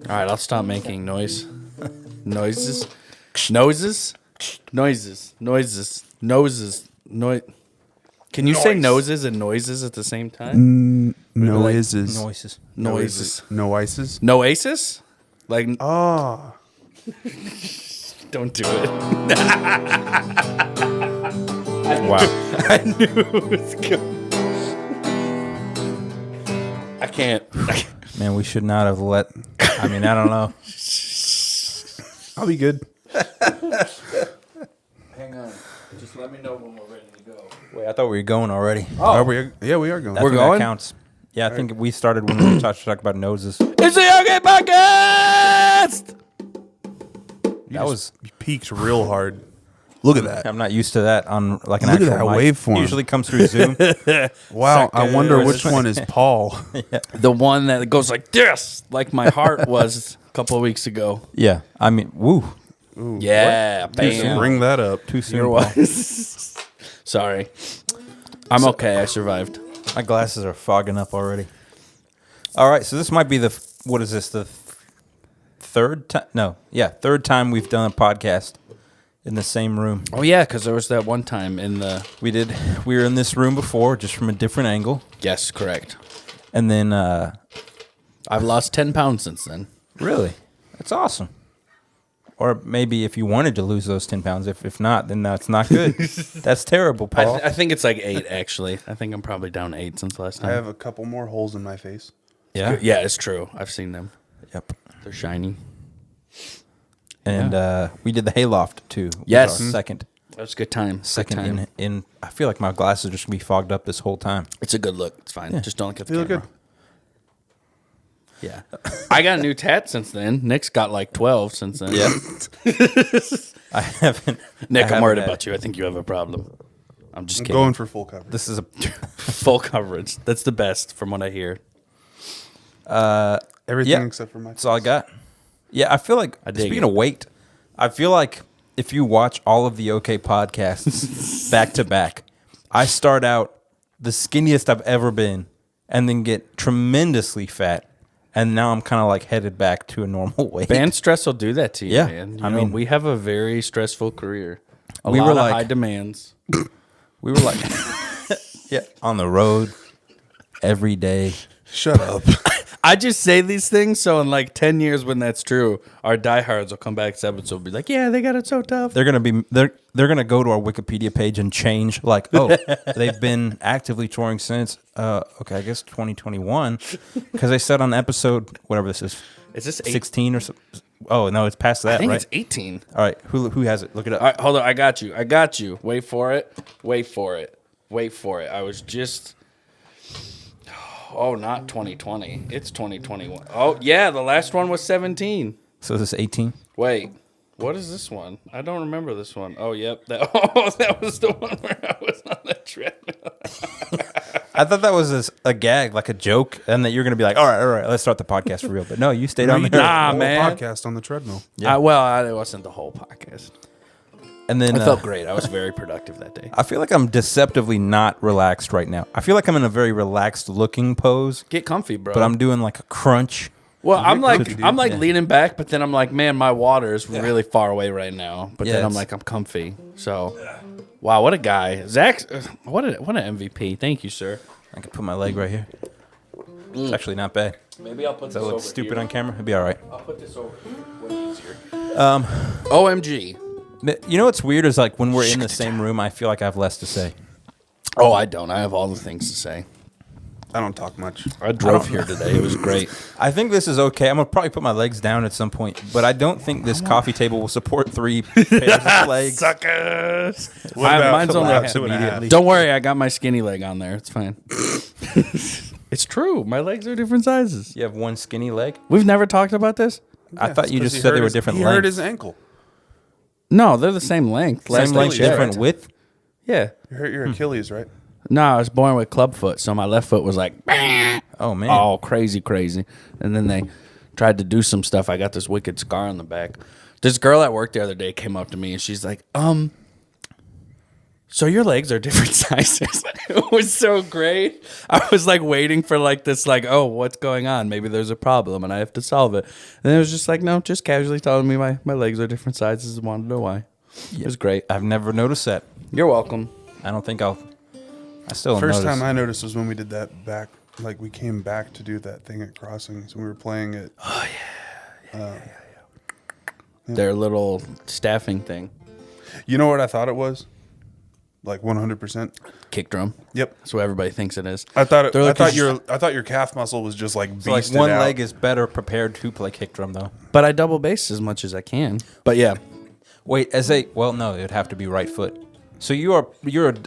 All right, I'll stop making noises. Noses. Can you say noses and noises at the same time? Noises. Noises. Noises. Noasis? Like, Oh. don't do it. Wow. I knew it was coming. I can't. Man, we should not have let... I mean, I don't know. I'll be good. Hang on. Just let me know when we're ready to go. Wait, I thought we were going already. Are we? Yeah, we are going. I We're think going? That counts. Yeah, I think we started when we were talking about noses. It's the OK Podcast! You peaked real hard. Look at that. I'm not used to that on like an Look at actual that mic. waveform. Usually comes through Zoom. Wow. I wonder which one is Paul. The one that goes like this, like my heart was a couple of weeks ago. Yeah, I mean, woo. Ooh, Yeah, Just bam. bring that up. Too soon. You're Paul. wise. Sorry. I'm okay. I survived. My glasses are fogging up already. All right, so this might be what is this, the third time? No, yeah, third time we've done a podcast in the same room. Oh, yeah, because there was that one time in the... We were in this room before, just from a different angle. Yes, correct. And then, I've lost 10 pounds since then. really, that's awesome. Or maybe if you wanted to lose those 10 pounds, if not, then that's not good. That's terrible, Paul. I think it's like 8, actually. I think I'm probably down 8 since last I time. have a couple more holes in my face. yeah? Yeah, it's true. I've seen them. Yep. They're shiny. And we did the hayloft, too. It was Yes. our second That was a good time. second Good time. in. I feel like my glasses are just going to be fogged up this whole time. It's a good look. It's fine. Yeah. Just don't look at the They look camera. good. Yeah. I got a new tat since then. Nick's got like 12 since then. Yeah. I haven't. Nick, I I'm worried haven't about you. I think you have a problem. I'm just I'm kidding. going for full coverage. This is a Full coverage. That's the best from what I hear. Everything yeah. except for my That's all I got. Yeah, I feel like, I dig speaking it. of weight, I feel like if you watch all of the OK podcasts back to back, I start out the skinniest I've ever been and then get tremendously fat. And now I'm kind of like headed back to a normal weight. Band stress will do that to you, Yeah. man. I mean- we have a very stressful career. We lot were of like- high demands. We were like, yeah, on the road every day. Shut up. I just say these things so in like 10 years when that's true, our diehards will come back to episode and be like, yeah, they got it so tough. They're gonna go to our Wikipedia page and change like, oh, they've been actively touring since okay, I guess 2021 because they said on episode whatever this is, Is this 8? 16 or so. Oh no, it's past that, I think right? it's 18. All right, who has it? Look it up. All right, hold on. I got you. Wait for it. I was just... Oh, not 2020. It's 2021. Oh, yeah, the last one was 17. So is this 18? Wait, what is this one? I don't remember this one. Oh, yep. That was the one where I was on the treadmill. I thought that was a gag, like a joke, and that you're gonna be like, all right, let's start the podcast for real. But no, you stayed on there. Nah, Whole man. podcast on the treadmill. Yeah. It wasn't the whole podcast. And then I felt great. I was very productive that day. I feel like I'm deceptively not relaxed right now. I feel like I'm in a very relaxed looking pose, Get comfy, bro. but I'm doing like a crunch. Well, I'm like comfy, dude. I'm like Yeah. leaning back, but then I'm like, man, my water is really far away right now. But Yeah, then I'm it's- like, I'm comfy. So, wow, what a guy, Zach! What an MVP. Thank you, sir. I can put my leg right here. It's actually not bad. Maybe I'll put Does that look stupid on camera? It'd be all right. I'll put this over here. Way easier. OMG. You know what's weird is like when we're in the same room, I feel like I have less to say. Oh, I don't. I have all the things to say. I don't talk much. I drove here today. It was great. I think this is okay. I'm gonna probably put my legs down at some point, but I don't think this coffee table will support 3 pairs of legs. Suckers. What about Mine's only collapse 2.5? Don't worry, I got my skinny leg on there. It's fine. It's true. My legs are different sizes. You have one skinny leg. We've never talked about this. I thought you Because just he said they hurt were his- different He lengths. hurt his ankle. No, they're the same length. Same Last length, I checked. different width. Yeah. You hurt your Achilles, right? No, I was born with club foot, so my left foot was like, Oh man. oh, crazy. And then they tried to do some stuff. I got this wicked scar on the back. This girl at work the other day came up to me and she's like, so your legs are different sizes. It was so great. I was like waiting for like this, like, oh, what's going on? Maybe there's a problem and I have to solve it. And it was just like, no, just casually telling me my legs are different sizes and wanted to know why. It was great. I've never noticed that. You're welcome. I don't think I still don't First notice. time I noticed was when we did that back, like we came back to do that thing at Crossings. We were playing it. Oh, Their little staffing thing. You know what I thought it was? Like 100%. Kick drum. Yep. That's what everybody thinks it is. I thought They're like, I thought your calf muscle was just like So like beasted one out. leg is better prepared to play kick drum though. But I double bass as much as I can. But yeah. Wait, no, it would have to be right foot. So you're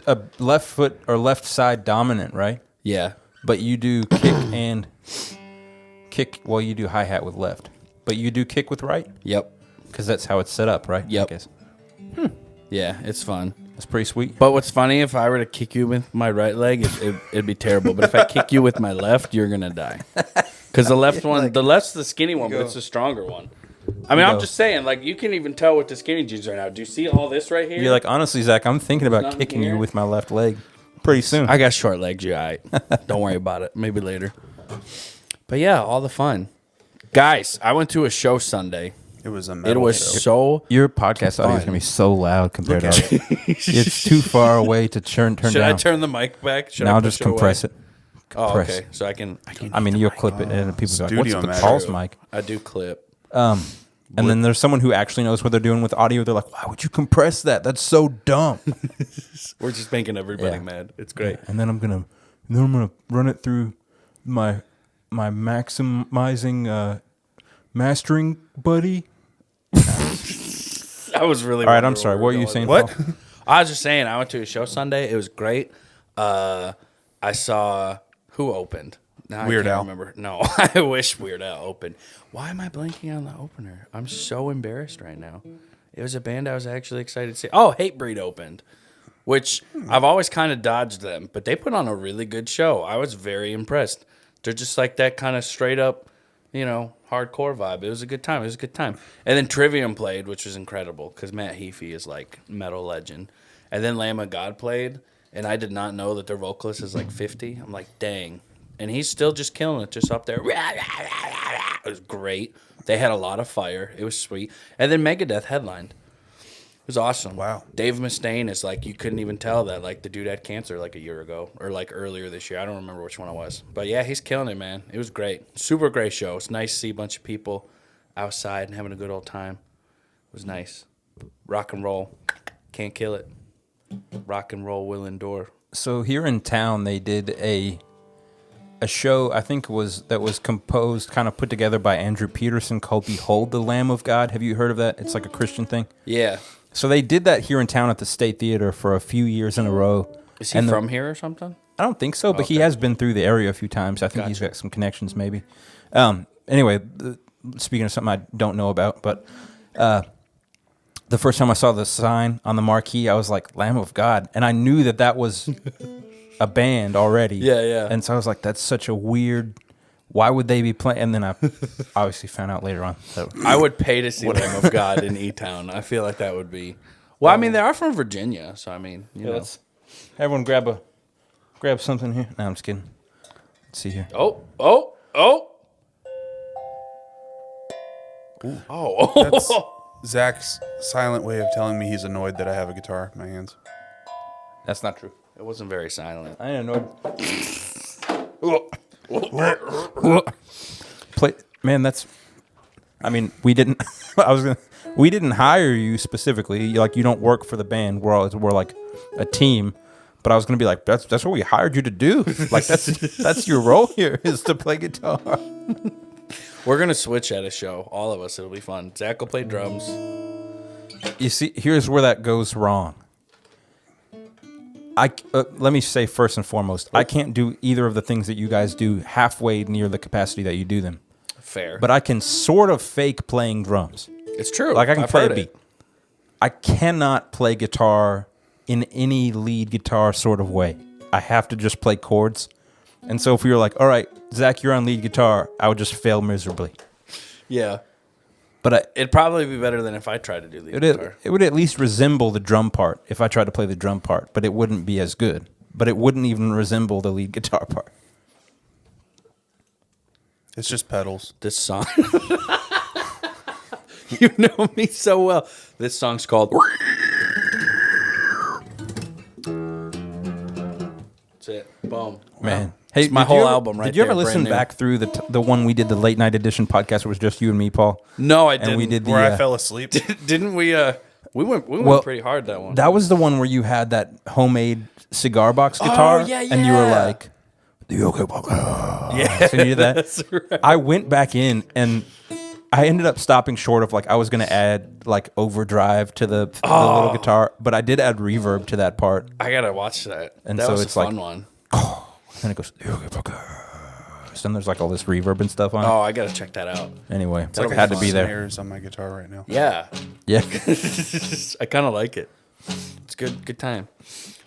a left foot or left side dominant, right? Yeah. But you do kick. Well, you do hi hat with left, but you do kick with right Yep. because that's how it's set up, right? Yep. I guess. Yeah, it's fun. That's pretty sweet. But what's funny, if I were to kick you with my right leg, it'd be terrible. But if I kick you with my left, you're going to die. Because the left one, the left's the skinny one, but it's the stronger one. I mean, I'm just saying, like, you can even tell with the skinny jeans right now. Do you see all this right here? You're like, honestly, Zach, I'm thinking about Nothing kicking here? you with my left leg pretty soon. I got short legs, you all right. Don't worry about it. Maybe later. But yeah, all the fun. Guys, I went to a show Sunday. It was a It metal was show. so... Your podcast audio is going to be so loud compared to ours. It's too far away to turn Should down. I turn the mic back? Should now I just push compress away? it. Oh, Compress. okay. So I can I mean, you'll clip it, and people go like, "What's Studio the magic. Paul's mic?" I do clip. And then there's someone who actually knows what they're doing with audio. They're like, "Why would you compress that? That's so dumb." We're just making everybody Yeah. mad. It's great. And then I'm gonna run it through my maximizing mastering buddy. I was really... All right, I'm sorry. What were you saying? What? Paul? I was just saying, I went to a show Sunday. It was great. I saw... Who opened? Now Weird I can't Al. remember. No, I wish Weird Al opened. Why am I blanking on the opener? I'm so embarrassed right now. It was a band I was actually excited to see. Oh, Hatebreed opened, which I've always kind of dodged them, but they put on a really good show. I was very impressed. They're just like that kind of straight up, hardcore vibe. It was a good time. And then Trivium played, which was incredible because Matt Heafy is like metal legend. And then Lamb of God played, and I did not know that their vocalist is like 50. I'm like, dang. And he's still just killing it, just up there. It was great. They had a lot of fire. It was sweet. And then Megadeth headlined. It was awesome. Wow. Dave Mustaine is like, you couldn't even tell that like the dude had cancer like a year ago or like earlier this year. I don't remember which one it was. But yeah, he's killing it, man. It was great. Super great show. It's nice to see a bunch of people outside and having a good old time. It was nice. Rock and roll. Can't kill it. Rock and roll will endure. So here in town, they did a show, I think was composed, kind of put together by Andrew Peterson called Behold the Lamb of God. Have you heard of that? It's like a Christian thing. Yeah. So they did that here in town at the State Theater for a few years in a row. Is he from here or something? I don't think so, but he has been through the area a few times. I think he's got some connections maybe. Anyway, speaking of something I don't know about, but the first time I saw the sign on the marquee, I was like, Lamb of God. And I knew that was a band already. Yeah, yeah. And so I was like, that's such a weird... Why would they be playing? And then I obviously found out later on. So. I would pay to see Lamb of God in E-Town. I feel like that would be... Well, I mean, they are from Virginia, so I mean, you know. Let's everyone grab something here. No, I'm just kidding. Let's see here. Oh. That's Zach's silent way of telling me he's annoyed that I have a guitar in my hands. That's not true. It wasn't very silent. I didn't know. Man, that's. I mean, we didn't. We didn't hire you specifically. You don't work for the band. We're like a team. But I was gonna be like, that's what we hired you to do. Like that's your role here is to play guitar. We're going to switch at a show. All of us. It'll be fun. Zach will play drums. You see, here's where that goes wrong. Let me say first and foremost, I can't do either of the things that you guys do halfway near the capacity that you do them. Fair. But I can sort of fake playing drums. It's true. Like I can I've play a heard beat. it. I cannot play guitar in any lead guitar sort of way. I have to just play chords. And so if we were like, all right, Zach, you're on lead guitar, I would just fail miserably. Yeah. But It'd probably be better than if I tried to do the guitar. it would at least resemble the drum part if I tried to play the drum part, but it wouldn't be as good. But it wouldn't even resemble the lead guitar part. It's just pedals. This song. You know me so well. This song's called. That's it. Boom. Man. Hey, Hey, my did whole you ever- album right Did you ever there, listen brand new. back through the one we did, the late night edition podcast where it was just you and me, Paul? No, I And didn't. we did the Where I fell asleep. Didn't we? We went Well, pretty hard that one. that was the one where you had that homemade cigar box guitar. yeah, And you were yeah. like, the OK podcast. Yeah, So you did that. that's right. I went back in and I ended up stopping short of like I was gonna add like overdrive to the little guitar, but I did add reverb to that part. I gotta watch that. And that so was it's a like- fun one. And it goes, the OK podcast. And there's like all this reverb and stuff on it. Oh, I gotta check that out. Anyway, Like it had to a be there. snares on my guitar right now. Yeah, Yeah. I kind of like it. It's good time.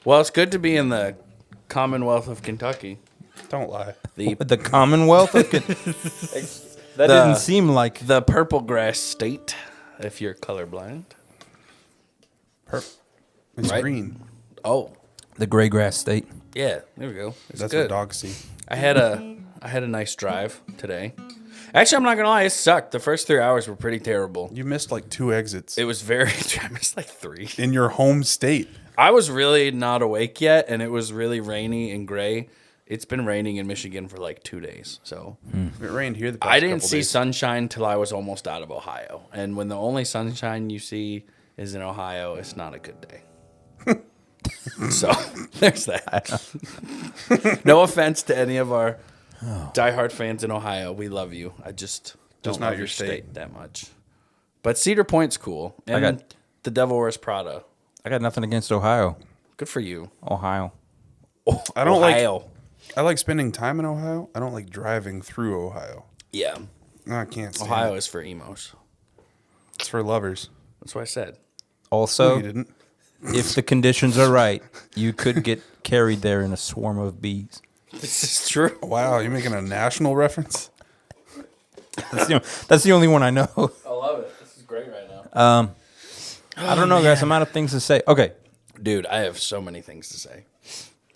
Well, it's good to be in the Commonwealth of Kentucky. Don't lie. The Commonwealth of That didn't seem like The purple grass state, if you're colorblind. It's Right. green. Oh, the gray grass state. yeah, there we go. It's That's good. what dogs see. I had a nice drive today. Actually, I'm not gonna lie, it sucked. The first 3 hours were pretty terrible. You missed like 2 exits It was very. I missed like 3. in your home state. I was really not awake yet, and it was really rainy and gray. It's been raining in Michigan for like 2 days, so It rained here the past I didn't couple see days. sunshine till I was almost out of Ohio. And when the only sunshine you see is in Ohio, it's not a good day. So there's that. No offense to any of our diehard fans in Ohio. We love you. I just don't not love your your state. state that much. But Cedar Point's cool. And got- the Devil Wears Prada. I got nothing against Ohio. Good for you. Ohio. I don't like- Ohio. I like spending time in Ohio. I don't like driving through Ohio. Yeah. No, I can't stand Ohio it. is for emos. It's for lovers. That's what I said. No, Also, you didn't. if the conditions are right, you could get carried there in a swarm of bees. This is true. Wow, you're making a national reference? That's the only one I know. I love it. This is great right now. I don't know, guys. I'm out of things to say. Okay. Dude, I have so many things to say.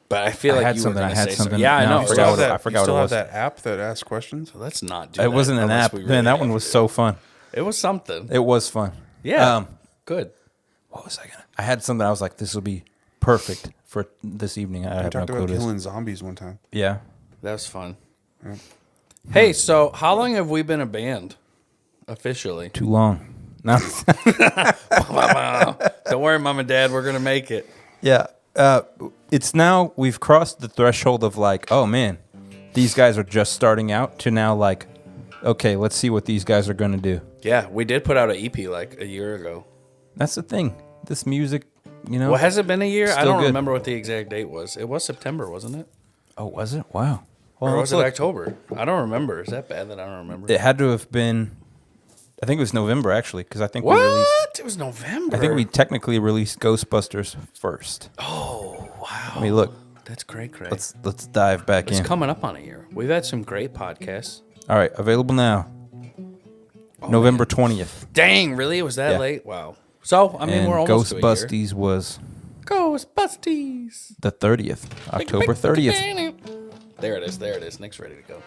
But I feel like had you something, were I going to had say something. something. Yeah, I No, know. I forgot what it- I forgot you still what it have was. that app that asks questions? Let's not do It that. wasn't an unless app. we Man, really that have one to. was so fun. It was something. It was fun. Yeah. Good. What was I gonna? I had something. I was like, this will be perfect for this evening. I We have no talked clue. about what it is. killing zombies one time. Yeah. That was fun. Hey, so how long have we been a band? Officially. Too long. No. Don't worry, Mom and Dad. We're going to make it. Yeah. It's now we've crossed the threshold of like, oh man, these guys are just starting out to now like, okay, let's see what these guys are going to do. Yeah, we did put out an EP like a year ago. That's the thing. This music, you know. Well, has it been a year? I Still don't good. remember what the exact date was. It was September, wasn't it? Oh, was it? Wow. Well, Or let's was it look. October? I don't remember. Is that bad that I don't remember? It had to have been. I think it was November actually, because I think we released. What? It was November. I think we technically released Ghostbusters first. Oh, wow. Let me look. That's great. Let's dive back It's in. coming up on a year. We've had some great podcasts. All right, available now. November 20th. Dang, really? It was that Yeah. late? Wow. So, I mean, And we're almost to a year. Ghostbusties was Ghostbusties. the 30th, October 30th. There it is. There it is. Nick's ready to go.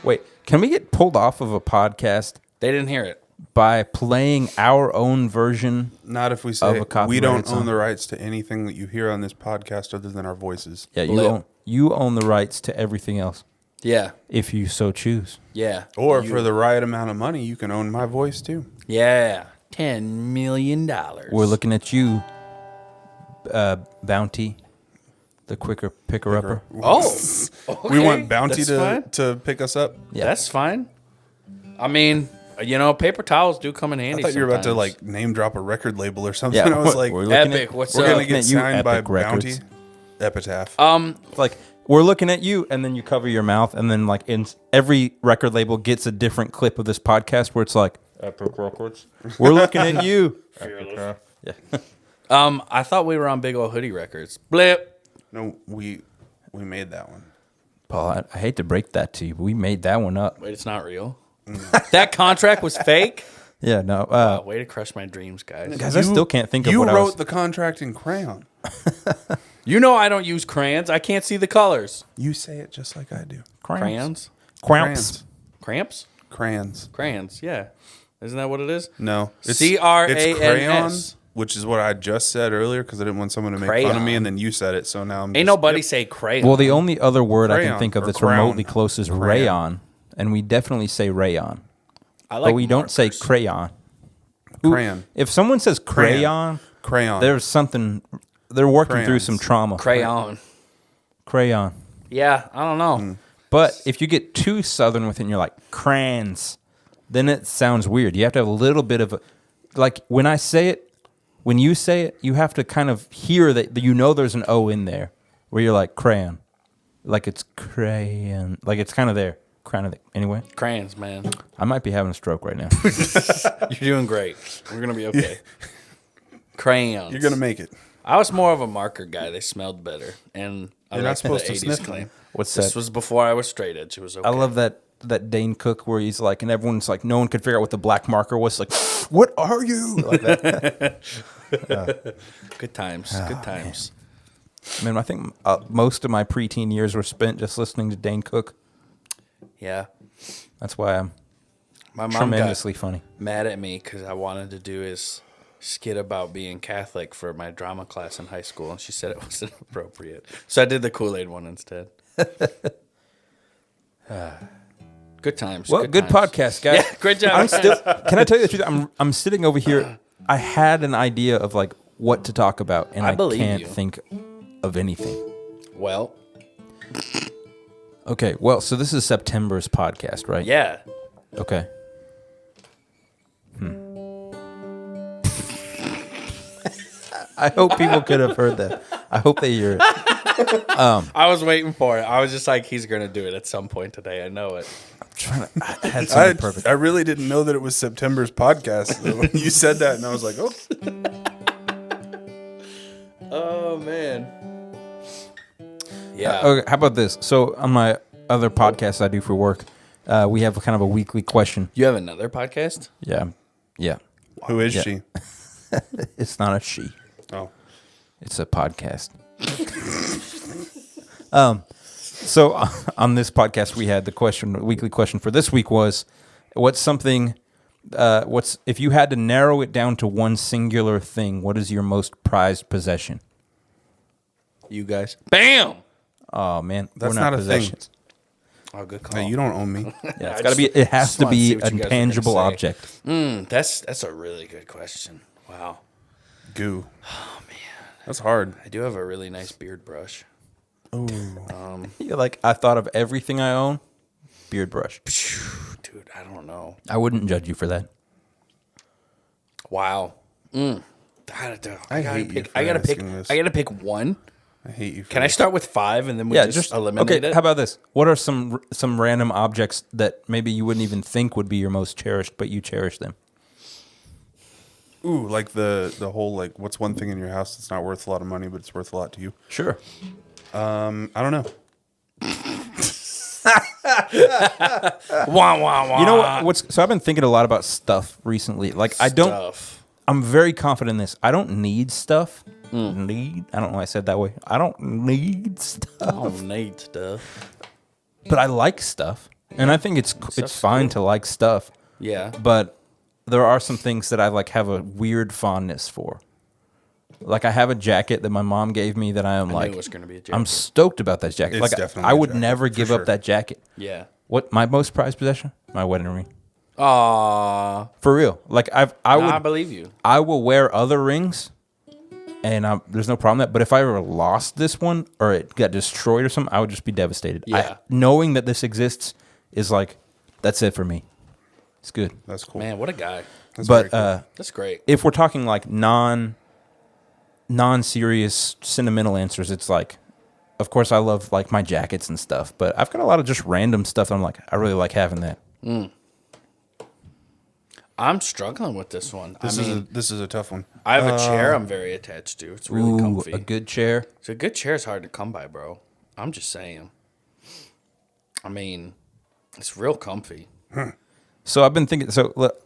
Wait, can we get pulled off of a podcast They didn't hear it. by playing our own version? Not if we Of say a we copyrighted don't song. own the rights to anything that you hear on this podcast other than our voices. Yeah, Lip. you own the rights to everything else Yeah. if you so choose. Yeah. Or You- for the right amount of money, you can own my voice too. Yeah. $10 million. We're looking at you, Bounty, the quicker picker-upper. Oh. We okay. want Bounty That's fine. to pick us up. Yeah. That's fine. I mean, paper towels do come in I handy. thought you were about to sometimes. like name drop a record label or something. Yeah, I was like, we're we're looking Epic. at- What's gonna up? looking get at you, signed by Epic Records. Bounty. Epitaph. It's like we're looking at you, and then you cover your mouth, and then like in every record label gets a different clip of this podcast where it's like Epic Records. We're looking at you. Yeah. I thought we were on Big Ol' Hoodie Records. Blip. No, we made that one. Paul, I hate to break that to you, but we made that one up. Wait, it's not real. That contract was fake. Yeah, no. Way to crush my dreams, guys. Guys, I still can't think of You what I wrote was... the contract in crayon. You know I don't use crayons. I can't see the colors. You say it just like I do. Crayons? Cramps. Cramps? Crayons. Crayons, yeah. Isn't that what it is? No. Crayons. It's crayon, which is what I just said earlier because I didn't want someone to make fun of me, and then you said it, so now I'm Ain't nobody say crayon. Well, the only other word I can Crayon think of or that's crown. remotely close is rayon, and we definitely say rayon. I like But we don't say markers. crayon. Ooh, Crayon. If someone says crayon, Crayon. there's something... They're working through Crayons. some trauma. Crayon. Crayon. Yeah, I don't know. But if you get too southern with it and you're like, crayons, then it sounds weird. You have to have a little bit of a... Like, when I say it, when you say it, you have to kind of hear that you know there's an O in there, where you're like, crayon. Like, it's crayon. Like, it's kind of there. Anyway, Crayons, man. I might be having a stroke right now. You're doing great. We're going to be okay. Crayons. You're going to make it. I was more of a marker guy. They smelled better. And I You're not liked supposed the to 80s sniff claim. them. What's This that? was before I was straight edge. It was okay. I love that Dane Cook where he's like, and everyone's like, no one could figure out what the black marker was. Like, what are you? Like that. Good times. Good times. Man, I think most of my preteen years were spent just listening to Dane Cook. Yeah. That's why I'm My mom tremendously got funny. mad at me because I wanted to do his skit about being Catholic for my drama class in high school, and she said it wasn't appropriate. So I did the Kool-Aid one instead. Good times. Well, good times. podcast, guys. Yeah, great job. I'm still. Can I tell you the truth? I'm sitting over here. I had an idea of like what to talk about, and I I believe can't you. think of anything. Well, Okay, well, so this is September's podcast, right? yeah. Okay. I hope people could have heard that. I hope they hear it. I was waiting for it. I was just like, he's going to do it at some point today. I know it. I had something perfect. I really didn't know that it was September's podcast. When you said that, and I was like, oh. Oh, man. Yeah. Okay, how about this? So on my other podcast I do for work, we have kind of a weekly question. You have another podcast? Yeah. Who is Yeah. she? It's not a she. Oh. It's a podcast. So on this podcast, we had the weekly question for this week was, if you had to narrow it down to one singular thing, what is your most prized possession? You guys. Bam! Oh man, That's we're not a possessions. Oh, good call. Hey, you don't own me. Yeah, it's I got to be. just- It has just to wanted to be see what a you guys were gonna tangible say. object. That's a really good question. Wow. Goo. Oh, man. That's hard. I do have a really nice beard brush. You're like, I thought of everything I own. Beard brush. Dude, I don't know. I wouldn't judge you for that. Wow. I hate you for I gotta pick. asking this. I gotta pick one. I hate you for Can I this. start with 5 and then we just eliminate okay. it? How about this? What are some random objects that maybe you wouldn't even think would be your most cherished, but you cherish them? Ooh, like the whole, like, what's one thing in your house that's not worth a lot of money, but it's worth a lot to you? Sure. I don't know. Wah, wah, wah. You know what? So I've been thinking a lot about stuff recently. Like Stuff. I'm very confident in this. I don't need stuff. I don't know why I said that way. I don't need stuff. I don't need stuff. But I like stuff. And I think it's fine to like stuff. Yeah. But there are some things that I like have a weird fondness for. Like I have a jacket that my mom gave me that I am I like knew it was gonna be a jacket. I'm stoked about that jacket. It's Like definitely I a would jacket, never for give sure. up that jacket. Yeah. What my most prized possession? My wedding ring. Aw. For real. Like I I believe you. I will wear other rings, and there's no problem with that. But if I ever lost this one or it got destroyed or something, I would just be devastated. Yeah. Knowing that this exists is like, that's it for me. It's good. That's cool. Man, what a guy. That's But very cool. That's great. if we're talking like non-serious sentimental answers, it's like, of course I love like my jackets and stuff, but I've got a lot of just random stuff. I'm like, I really like having that. I'm struggling with this one. This is a tough one. I have a chair I'm very attached to. It's really Ooh, comfy. a good chair. So a good chair is hard to come by, bro. I'm just saying. I mean, it's real comfy. So I've been thinking. So look,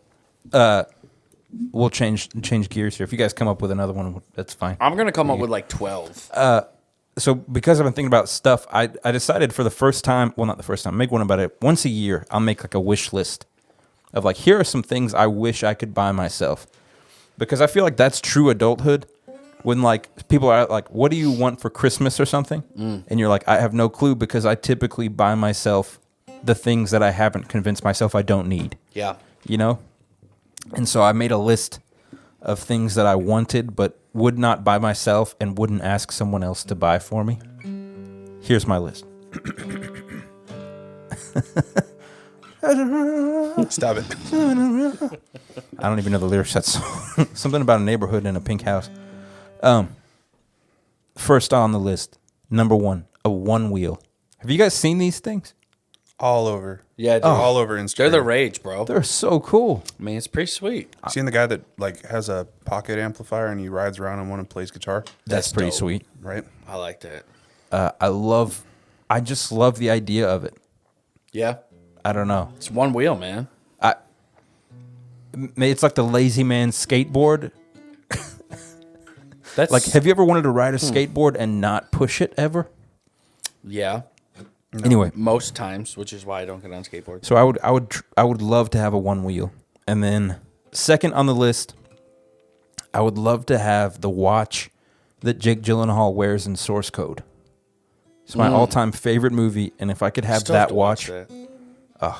We'll change gears here. If you guys come up with another one, that's fine. I'm gonna come up with like 12. So because I've been thinking about stuff, I decided for the first time, well, not the first time, make one about it once a year. I'll make like a wish list of like, here are some things I wish I could buy myself, because I feel like that's true adulthood. When like people are like, what do you want for Christmas or something? And you're like, I have no clue, because I typically buy myself the things that I haven't convinced myself I don't need. Yeah. You know? And so I made a list of things that I wanted but would not buy myself and wouldn't ask someone else to buy for me. Here's my list. Stop it. I don't even know the lyrics to that song. Something about a neighborhood and a pink house. First on the list, number 1, a one wheel. Have you guys seen these things? All over. Yeah, dude. All over Instagram. They're the rage, bro. They're so cool. I mean, it's pretty sweet. Seen the guy that like has a pocket amplifier and he rides around on one and plays guitar, That's pretty dope. sweet. right? I like that. I just love the idea of it. Yeah. I don't know. It's one wheel, man. It's like the lazy man skateboard. That's Like, have you ever wanted to ride a skateboard and not push it ever? yeah. Anyway, Most times, which is why I don't get on skateboards. so I would love to have a one wheel. And then second on the list, I would love to have the watch that Jake Gyllenhaal wears in Source Code. It's my all-time favorite movie, and if I could have Still have that to watch, that. it'd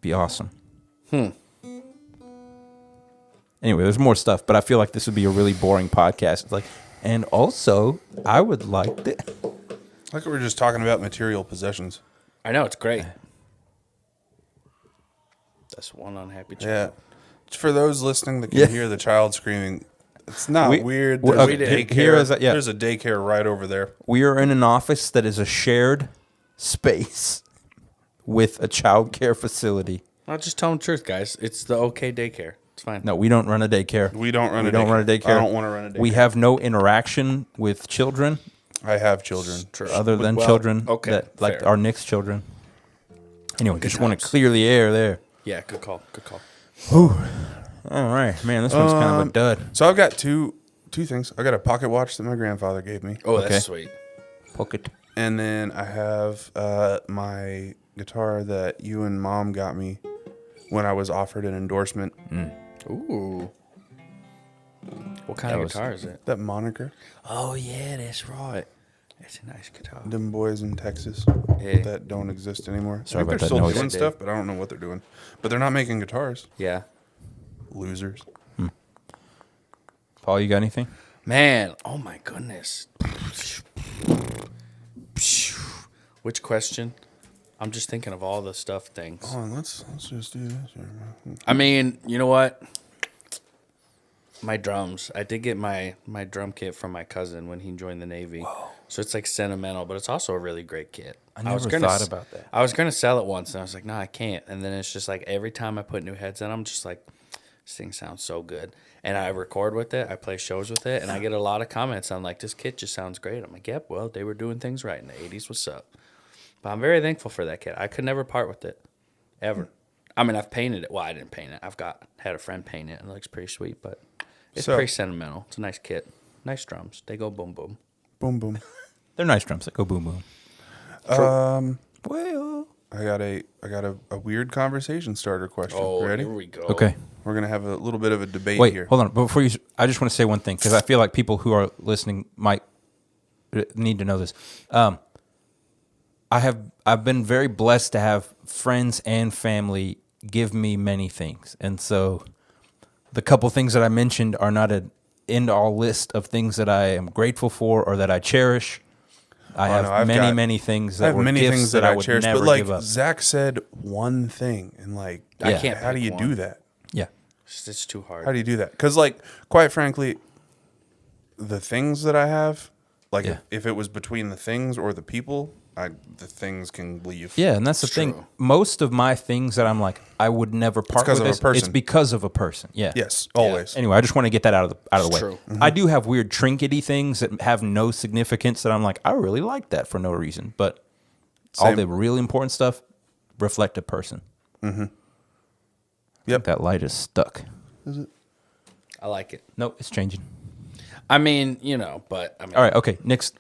be awesome. Anyway, there's more stuff, but I feel like this would be a really boring podcast. It's like, and also, I would like to. Like we were just talking about material possessions. I know, it's great. That's one unhappy child. Yeah. For those listening that can hear the child screaming, it's not weird. we- There's okay, a daycare. here is a- yeah. There's a daycare right over there. We are in an office that is a shared space with a child care facility. I'll just tell them the truth, guys. It's the OK daycare. It's fine. No, we don't run a daycare. We don't run We a don't daycare. run a daycare. I don't want to run a daycare. We have no interaction with children I have children. True. other than Well, children okay, that like fair. our Nick's children. Anyway, just want times. to clear the air there. Yeah, good call. Good call. All right, man, this one's kind of a dud. So I've got two things. I got a pocket watch that my grandfather gave me, Oh, Okay. that's sweet. Pocket. and then I have my guitar that you and Mom got me when I was offered an endorsement. Ooh. What kind That of was- guitar is it? That moniker, Oh, yeah, that's right. It's a nice guitar. them boys in Texas Yeah. that don't exist anymore. Sorry I about think that they're still noise. doing They stuff, but I don't know what they're doing. But they're not making guitars. Yeah. Losers. Paul, you got anything? Man, oh my goodness. Which question? I'm just thinking of all the stuff things. Hold on, let's just do this. I mean, you know what? My drums. I did get my drum kit from my cousin when he joined the Navy. Whoa. So it's like sentimental, but it's also a really great kit. I was never gonna thought s- about that. I was going to sell it once, and I was like, no, I can't. And then it's just like every time I put new heads in, I'm just like, this thing sounds so good. And I record with it. I play shows with it, and I get a lot of comments. I'm like, this kit just sounds great. I'm like, yep, well, they were doing things right in the 80s. What's up? But I'm very thankful for that kit. I could never part with it, ever. I mean, I've painted it. Well, I didn't paint it. Had a friend paint it, and it looks pretty sweet, but it's So- pretty sentimental. It's a nice kit. Nice drums. They go boom, boom. Boom, boom. They're nice drums that go boom boom. Well, I got a weird conversation starter question. Oh, Ready? here we go. okay. We're gonna have a little bit of a debate Wait, here. hold on. Before you, I just want to say one thing because I feel like people who are listening might need to know this. I've been very blessed to have friends and family give me many things, and so the couple things that I mentioned are not an end-all list of things that I am grateful for or that I cherish. I have no, I've many, got- many things I that have were many gifts things that I I would cherish, never but like give up. Zach said one thing, and like I Yeah. can't how do pick you one. do that? Yeah. It's too hard. How do you do that? Because like, quite frankly, the things that I have, like Yeah. if it was between the things or the people, the things can leave. Yeah, and that's the It's thing. true. Most of my things that I'm like, I would never part 'cause with of a this. person. It's because of a person. Yeah. Yes, always. Anyway, I just want to get that out of the It's way. true. I do have weird trinkety things that have no significance that I'm like, I really like that for no reason. But all Same. the really important stuff reflect a person. Yep. That light is stuck. Is it? I like it. No, it's changing. I mean, but I mean, All right, okay. Next.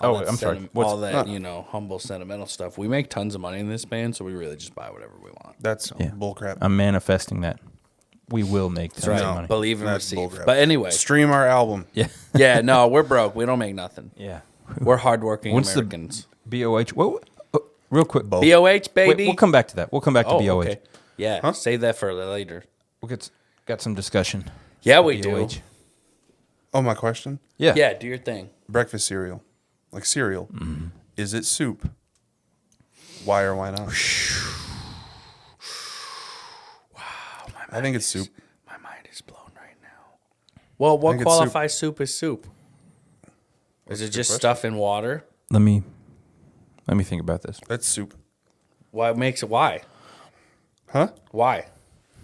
all Oh, that I'm sorry. all that humble, sentimental stuff. We make tons of money in this band, so we really just buy whatever we want. That's bullcrap. I'm manifesting that. We will make tons Right. of money. Believe and That's receive. bullcrap. But anyway, Stream our album. Yeah. yeah, no, we're broke. We don't make nothing. Yeah. We're hardworking What's Americans. the BOH? Whoa, real quick. Both. BOH, Wait, baby. we'll come back to that. We'll come back to BOH. Okay. Yeah, save that for later. We'll got some discussion. Yeah, we do. BOH. Oh, my question? Yeah. Yeah, do your thing. Breakfast cereal. Like cereal. Is it soup? Why or why not? I think it's soup. My mind is blown right now. Well, what think it's soup. qualifies soup as soup? Is it just stuff in water? Let me think about this. That's soup. What makes it? Why? Huh? Why?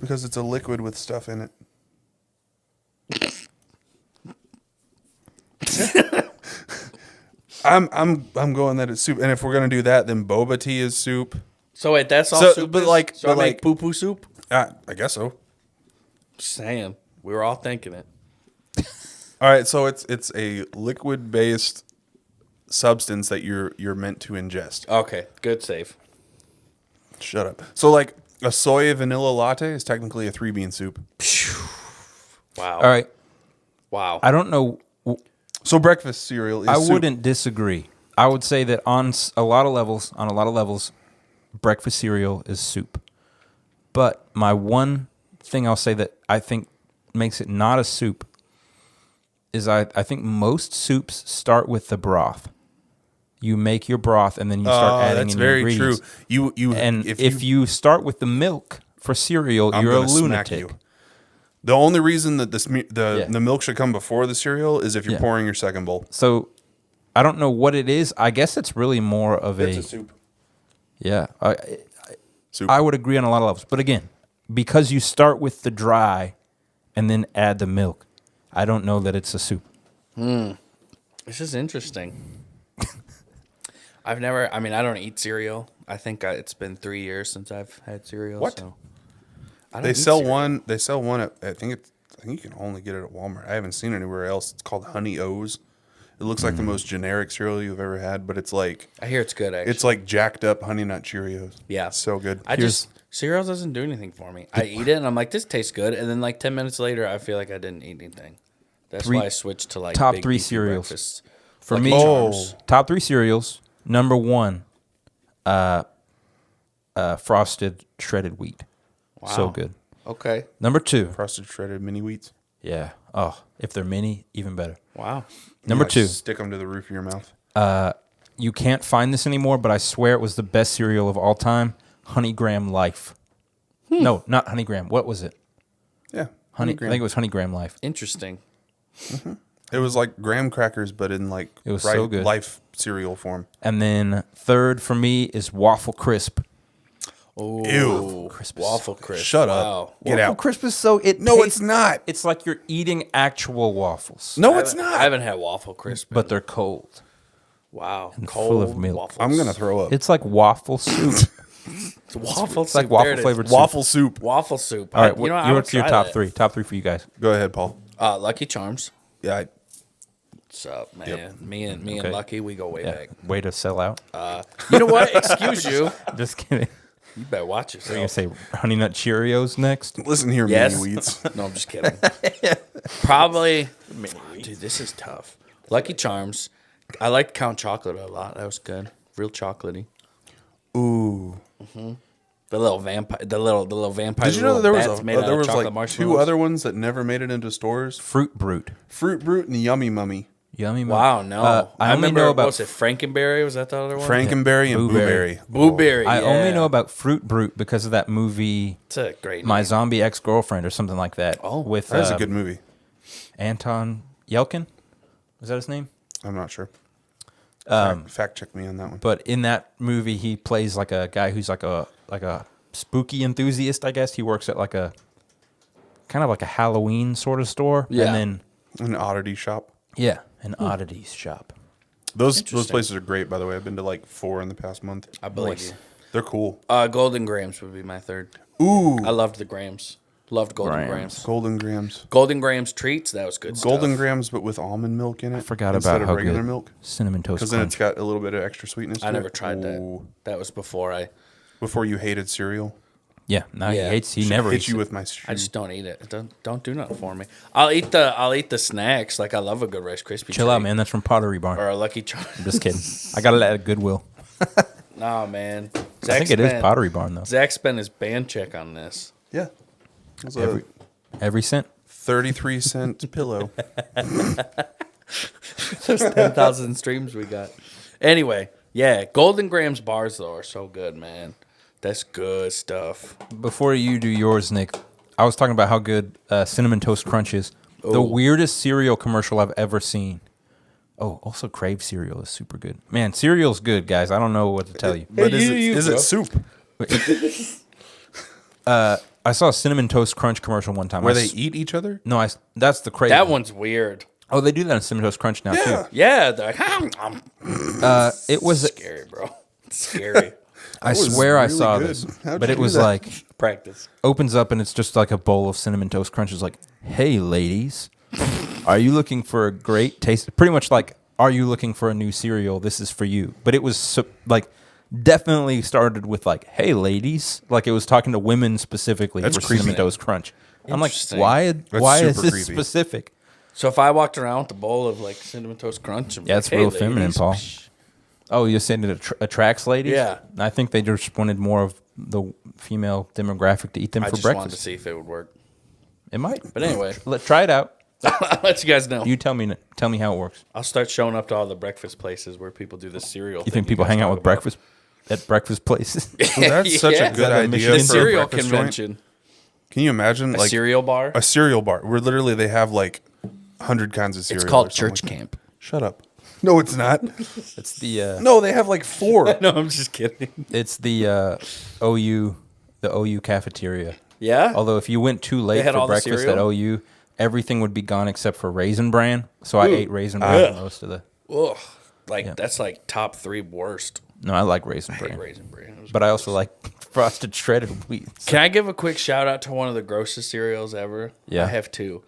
Because it's a liquid with stuff in it. I'm going that it's soup. And if we're gonna do that, then boba tea is soup. So wait, that's all So, soup but is? like- so I but make like- poo poo soup. I guess so. Just saying, we were all thinking it. All right, so it's a liquid based substance that you're meant to ingest. Okay, good save. Shut up. So like a soy vanilla latte is technically a 3-bean soup. Wow. All right. Wow. I don't know. So breakfast cereal is I soup. wouldn't disagree. I would say that on a lot of levels, breakfast cereal is soup. But my one thing I'll say that I think makes it not a soup is I think most soups start with the broth. You make your broth and then you start adding that's in very your ingredients. true. You And if you start with the milk for cereal, I'm you're a gonna smack lunatic. you. The only reason that the milk should come before the cereal is if you're pouring your second bowl. So I don't know what it is. I guess it's really more of It's a soup. Yeah. Soup. I would agree on a lot of levels. But again, because you start with the dry and then add the milk, I don't know that it's a soup. This is interesting. I don't eat cereal. I think it's been 3 years since I've had cereal. What? So I don't They eat sell cereal. one. They sell one at. I think you can only get it at Walmart. I haven't seen it anywhere else. It's called Honey O's. It looks like the most generic cereal you've ever had, but it's like I hear it's good, actually. it's like jacked up Honey Nut Cheerios. Yeah. It's so good. Cereal doesn't do anything for me. I eat it and I'm like, this tastes good, and then like 10 minutes later, I feel like I didn't eat anything. That's why I switched to like top big, 3 beefy cereals. breakfast. For Lucky me, Charms. top 3 cereals. Number 1, frosted shredded wheat. So Wow. good. Okay. Number 2, Frosted shredded mini wheats. yeah. Oh, if they're mini, even better. Wow. Number Like, 2, stick them to the roof of your mouth. you can't find this anymore, but I swear it was the best cereal of all time. Honey Graham Life. No, not Honey Graham. What was it? Yeah, I think it was Honey Graham Life. Interesting. it was like graham crackers, but in like It was so good. life cereal form. And then 3rd for me is Waffle Crisp. Oh, Ew. waffle crisp. Shut Wow. up. Get Waffle out. Crisp is so No, it's not. It's like you're eating actual waffles, No, it's not. I haven't had waffle crisp. but they're cold. wow, full of milk. Waffles. I'm gonna throw up. It's like waffle soup. It's waffle. It's like waffle flavored soup. Waffle soup. Waffle soup. All right, I would what's your try top that. 3? Top 3 for you guys. Go ahead, Paul. Lucky Charms. Yeah, What's up, man? Yep. Me and Okay. Lucky, we go way Yeah. back. Way to sell out. You know what? Excuse you. Just kidding. You better watch You're gonna yourself. say Honey Nut Cheerios next? listen here, Yes. mini wheats. No, I'm just kidding. Probably. Dude, this is tough. Lucky Charms. I liked Count Chocolate a lot. That was good. Real chocolatey. Ooh. The little vampire. The little vampire. Did you know that there was there was like like 2 other ones that never made it into stores? Fruit Brute. Fruit Brute and Yummy Mummy. Yummy. Wow, no. I only remember, know what about was it? Frankenberry? Was that the other one? Frankenberry and Blueberry. Blueberry. Blueberry. I only yeah. know about Fruit Brute because of that movie, It's a great My name. Zombie Ex-Girlfriend, or something like that. Oh, with That's a good movie. Anton Yelkin. Was that his name? I'm not sure. Fact check me on that one. But in that movie, he plays like a guy who's like a spooky enthusiast. I guess he works at like a kind of like a Halloween sort of store. Yeah. And then An oddity shop. an oddities shop. Those Interesting. places are great, by the way. I've been to like 4 in the past month. I believe you. They're cool. Golden Grams would be my third. Ooh. I loved the Grams. Loved Golden Grams. Grams. Golden Grams. Golden Grams treats, that was good Golden stuff. Grams, but with almond milk in it. I forgot instead about of how regular good milk. Cinnamon Toast Because then Crunch. it's got a little bit of extra sweetness to I it. never tried that. Ooh. That was before I Before you hated cereal. Yeah, no, Yeah. he never hit eats you it. with my I shoe. just don't eat it. Don't do nothing for me. I'll eat the snacks. Like I love a good Rice Krispie Chill treat. out, man. That's from Pottery Barn. Or a Lucky Charm. I'm just kidding. I got it at Goodwill. Nah, man. I think it is Pottery Barn, though. Zach spent his band check on this. Yeah. It was a Every cent. 33-cent pillow. Those 10,000 streams we got. Anyway, yeah, Golden Grams bars though are so good, man. That's good stuff. Before you do yours, Nick, I was talking about how good Cinnamon Toast Crunch is. The weirdest cereal commercial I've ever seen. Oh, also Crave cereal is super good. Man, cereal's good, guys. I don't know what to tell you. But is it soup? I saw a Cinnamon Toast Crunch commercial one time. Where they eat each other? No, that's the Crave. That one's weird. Oh, they do that in Cinnamon Toast Crunch now, too. Yeah, they're like, It was... scary, bro. It's scary. I was swear I really saw good. this. How'd But you it do was that? like... Practice. Opens up and it's just like a bowl of Cinnamon Toast Crunch. It's like, hey, ladies, are you looking for a great taste? Pretty much like, are you looking for a new cereal? This is for you. But it was like... Definitely started with like, "Hey, ladies!" Like it was talking to women specifically That's for creepy. Cinnamon Toast Crunch. I'm like, Interesting. why is super this creepy. specific? So if I walked around with a bowl of like Cinnamon Toast Crunch, and Yeah, it's real feminine, Paul. Oh, you're saying it attracts ladies? Yeah. I think they just wanted more of the female demographic to eat them I for just wanted to breakfast. see if it would work. It might. But anyway, Let's try it out. I'll let you guys know. You tell me how it works. I'll start showing up to all the breakfast places where people do the cereal. You think people hang out with breakfast at breakfast places? Well, that's such Yeah. a good that a idea Michigan for The a cereal breakfast convention. joint. Can you imagine A like cereal bar. a cereal bar where literally they have like 100 kinds of cereal? It's called or something church like that? camp. Shut up. No, it's not. It's the No, they have like 4. No, I'm just kidding. it's the OU cafeteria. Yeah. Although if you went too late had for all the breakfast at cereal? OU, everything would be gone except for Raisin Bran. So I ate Raisin Bran for most of the. Ugh. Like that's like top 3 worst. No, I like Raisin I hate Bran, Raisin Bran. It was but I also like frosted shredded wheat. Can I give a quick shout out to one of the grossest cereals ever? Yeah. I have 2.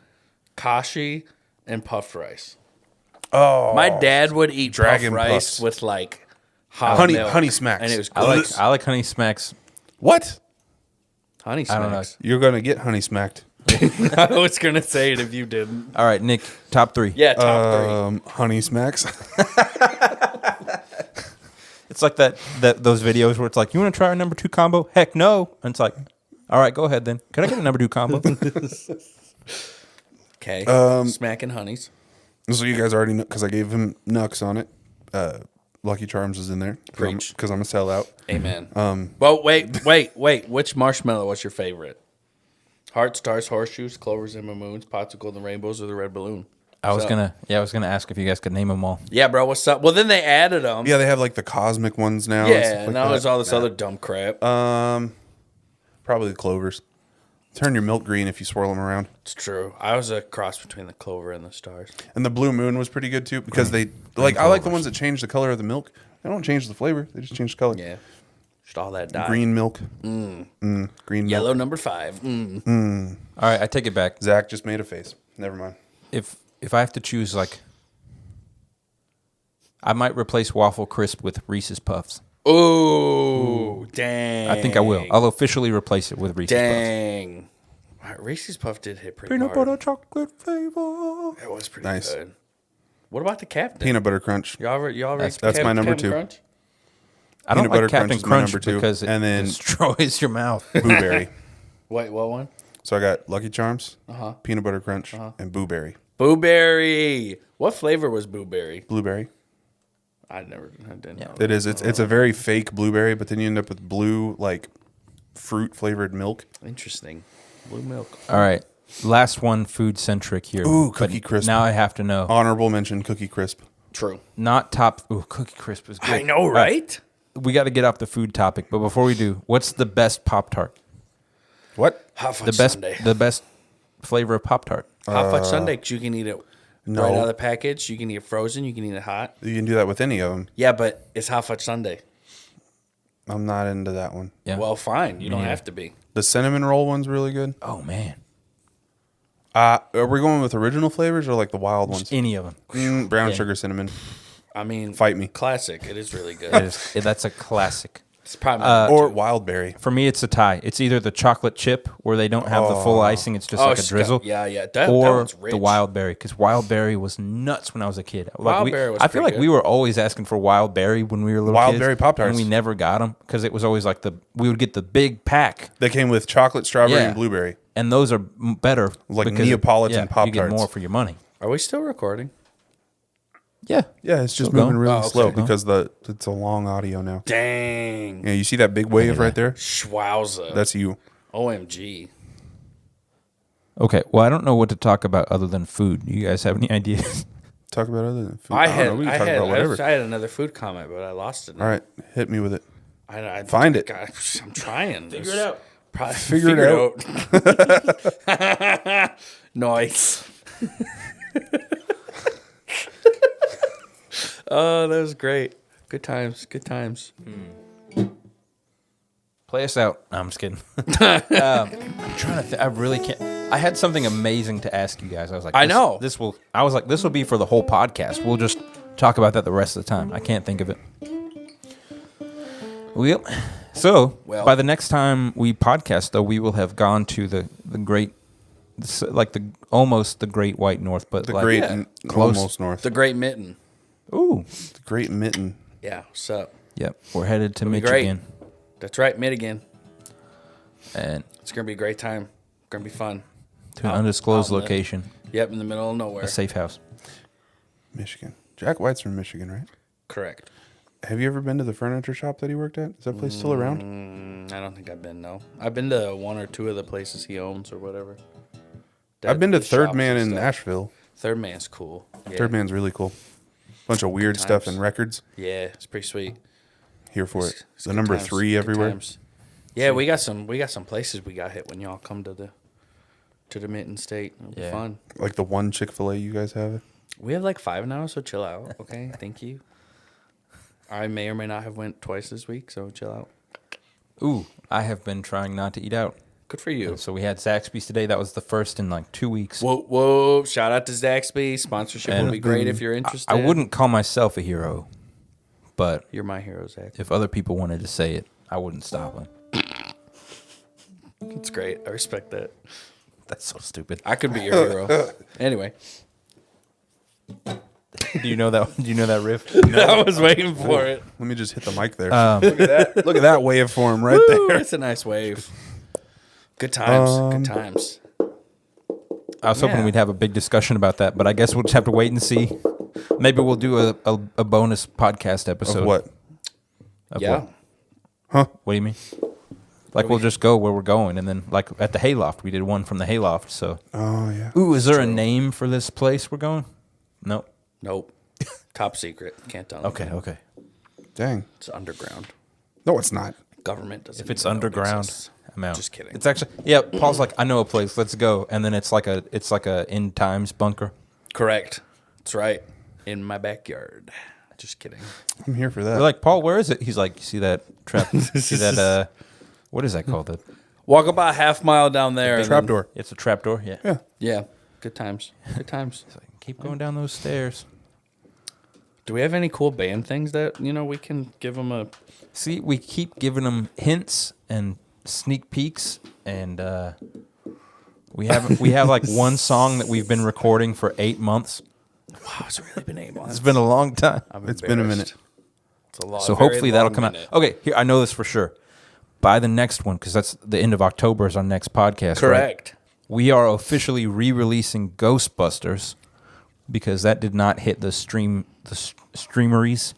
Kashi and puffed rice. Oh, My dad would eat Dragon puffed rice Puffs. with like hot Honey- milk. Honey Smacks. And it was I gross. like Honey Smacks. what? Honey Smacks. I don't know. You're gonna get honey smacked. I was going to say it if you didn't. All right, Nick, top 3. Yeah, top 3. Honey smacks. It's like that those videos where it's like, you want to try our number 2 combo? Heck no. And it's like, all right, go ahead then. Can I get a number 2 combo? Okay. Smacking honeys. So you guys already know because I gave him Nux on it. Lucky Charms is in there Preach. because I'm a sellout. Amen. Well, wait. Which marshmallow was your favorite? Hearts, stars, horseshoes, clovers, and moons, pots of golden rainbows, or the red balloon? I was gonna ask if you guys could name them all. Yeah, bro. What's up? Well, then they added them. Yeah, they have like the cosmic ones now. and Yeah. stuff like Now that. there's all this other dumb crap. Probably the clovers. Turn your milk green if you swirl them around. It's true. I was a cross between the clover and the stars. And the blue moon was pretty good too because I like the ones that change the color of the milk. They don't change the flavor; they just change the color. Yeah. Just all that dye. Green milk. Green Yellow milk. number 5. All right, I take it back. Zach just made a face. Never mind. If I have to choose, like, I might replace Waffle Crisp with Reese's Puffs. Ooh, dang. I think I will. I'll officially replace it with Reese's Puffs. Dang. All right, Reese's Puff did hit pretty Peanut hard. butter chocolate flavor. It was pretty Nice. good. What about the Captain? Peanut butter crunch. Y'all ever That's my number Captain 2. Crunch? I don't Peanut butter like Captain Crunch is my Crunch number 2. because it And then- destroys your mouth. Blueberry. Wait, what one? So I got Lucky Charms, peanut butter crunch, and blueberry. Blueberry. What flavor was blueberry? Blueberry. I didn't know. It is. It's a very fake blueberry, but then you end up with blue like fruit flavored milk. Interesting. Blue milk. All right, last one, food centric here. Ooh, But Cookie Crisp. Now I have to know. Honorable mention: Cookie Crisp. True. Not top. Ooh, Cookie Crisp is good. I know, All right? We got to get off the food topic, but before we do, what's the best Pop Tart? What? Hot fudge The best, sundae. the best flavor of Pop Tart. Hot fudge sundae, 'cause you can eat it no. right out of the package. You can eat it frozen. You can eat it hot. You can do that with any of them. Yeah, but it's hot fudge sundae. I'm not into that one. Yeah. Well, fine. You don't have to be. The cinnamon roll one's really good. Oh man, Are we going with original flavors or like the wild ones? any of them. Brown Yeah. sugar cinnamon. I mean, Fight me. Classic. It is really good. That's a classic. It's probably my Or wild berry. For me, it's a tie. It's either the chocolate chip where they don't have the full icing; it's just like a drizzle. Yeah. That Or one's rich. the wild berry, because wild berry was nuts when I was a kid. Wild berry was I feel pretty like we good. were always asking for wild berry when we were little Wild kids. berry Pop-Tarts. And we never got them because it was always like we would get the big pack, They came with chocolate, strawberry, Yeah. and blueberry. and those are better. Like because Neapolitan You get Pop-Tarts. more for your money. Are we still recording? Yeah. Yeah, it's just Still moving going. really Oh, okay. slow Still because it's a long audio now. Dang. Yeah, you see that big wave right there? Schwowza. That's you. OMG. Okay. Well, I don't know what to talk about other than food. You guys have any ideas? Talk about other than food. I don't know. We can talk about whatever. had another food comment, but I lost it. All right, hit me with it. I Find it. God, I'm trying. Figure it out. Probably Figure it out. Nice. Oh, that was great. Good times. Good times. Play us out. No, I'm just kidding. I'm trying to. I really can't. I had something amazing to ask you guys. I was like, I know. I was like, this will be for the whole podcast. We'll just talk about that the rest of the time. I can't think of it. Well, so by the next time we podcast, though, we will have gone to the great, almost the Great White North, but The like, great, close. almost north. The Great Mitten. Ooh, The great mitten. Yeah. What's up? yep. We're headed to be great. Michigan, That's right. Michigan. and It's gonna be a great time. Gonna be fun. to an undisclosed out in the- location, Yep, in the middle of nowhere. a safe house. Michigan. Jack White's from Michigan, right? Correct. Have you ever been to the furniture shop that he worked at? Is that place still around? I don't think I've been. No, I've been to one or two of the places he owns or whatever. I've been to His Third shops Man and in stuff. Nashville. Third Man's cool. Yeah. Third Man's really cool. Bunch of weird stuff times. and records. Yeah, it's pretty sweet. Here for it. It's The good number times, 3 good everywhere. times. Yeah, we got some places we got hit when y'all come to the Mitten State. It'll be Yeah. fun. Like the one Chick-fil-A you guys have. We have like 5 now, so chill out. Okay, thank you. I may or may not have went twice this week, so chill out. Ooh, I have been trying not to eat out. Good for you. So we had Zaxby's today. That was the first in like 2 weeks. Whoa! Shout out to Zaxby. Sponsorship And would be great if you're interested. I wouldn't call myself a hero, but You're my hero, Zach. if other people wanted to say it, I wouldn't stop them. It's great. I respect that. That's so stupid. I could be your hero. Anyway, Do you know that? Do you know that riff? I was waiting for it. Let me just hit the mic there. Um, Look at that waveform right Woo, there. it's a nice wave. Good times. Good times. I was hoping Yeah. we'd have a big discussion about that, but I guess we'll just have to wait and see. Maybe we'll do a bonus podcast episode. Of what? Of Yeah. What do you mean? Like we'll just go where we're going, and then like at the Hayloft, we did one from the Hayloft. So, Oh, yeah. ooh, is there a name for this place we're going? Nope. Nope. Top secret. Can't tell. Okay. Okay. Dang. It's underground. No, it's not. Government doesn't. If it's even know it underground, exists. I'm out. Just kidding. It's actually Paul's like, I know a place. Let's go. And then it's like a end times bunker. Correct. That's right. In my backyard. Just kidding. I'm here for We're that. like, Paul, where is it? He's like, you see that trap? See that? What is that called? Walk about half mile down there. and then- Trapdoor. It's a trapdoor. Yeah. Yeah. Yeah. Good times. Good times. It's like, keep going down those stairs. Do we have any cool band things that we can give them a? See, we keep giving them hints and sneak peeks, and we have like one song that we've been recording for 8 months. Wow, it's really been 8 months. It's been a long time. It's been a minute. It's a lot. So hopefully that'll come out. Okay, here I know this for sure. By the next one, because that's the end of October is our next podcast. Right? Correct. We are officially re-releasing Ghostbusters because that did not hit the streameries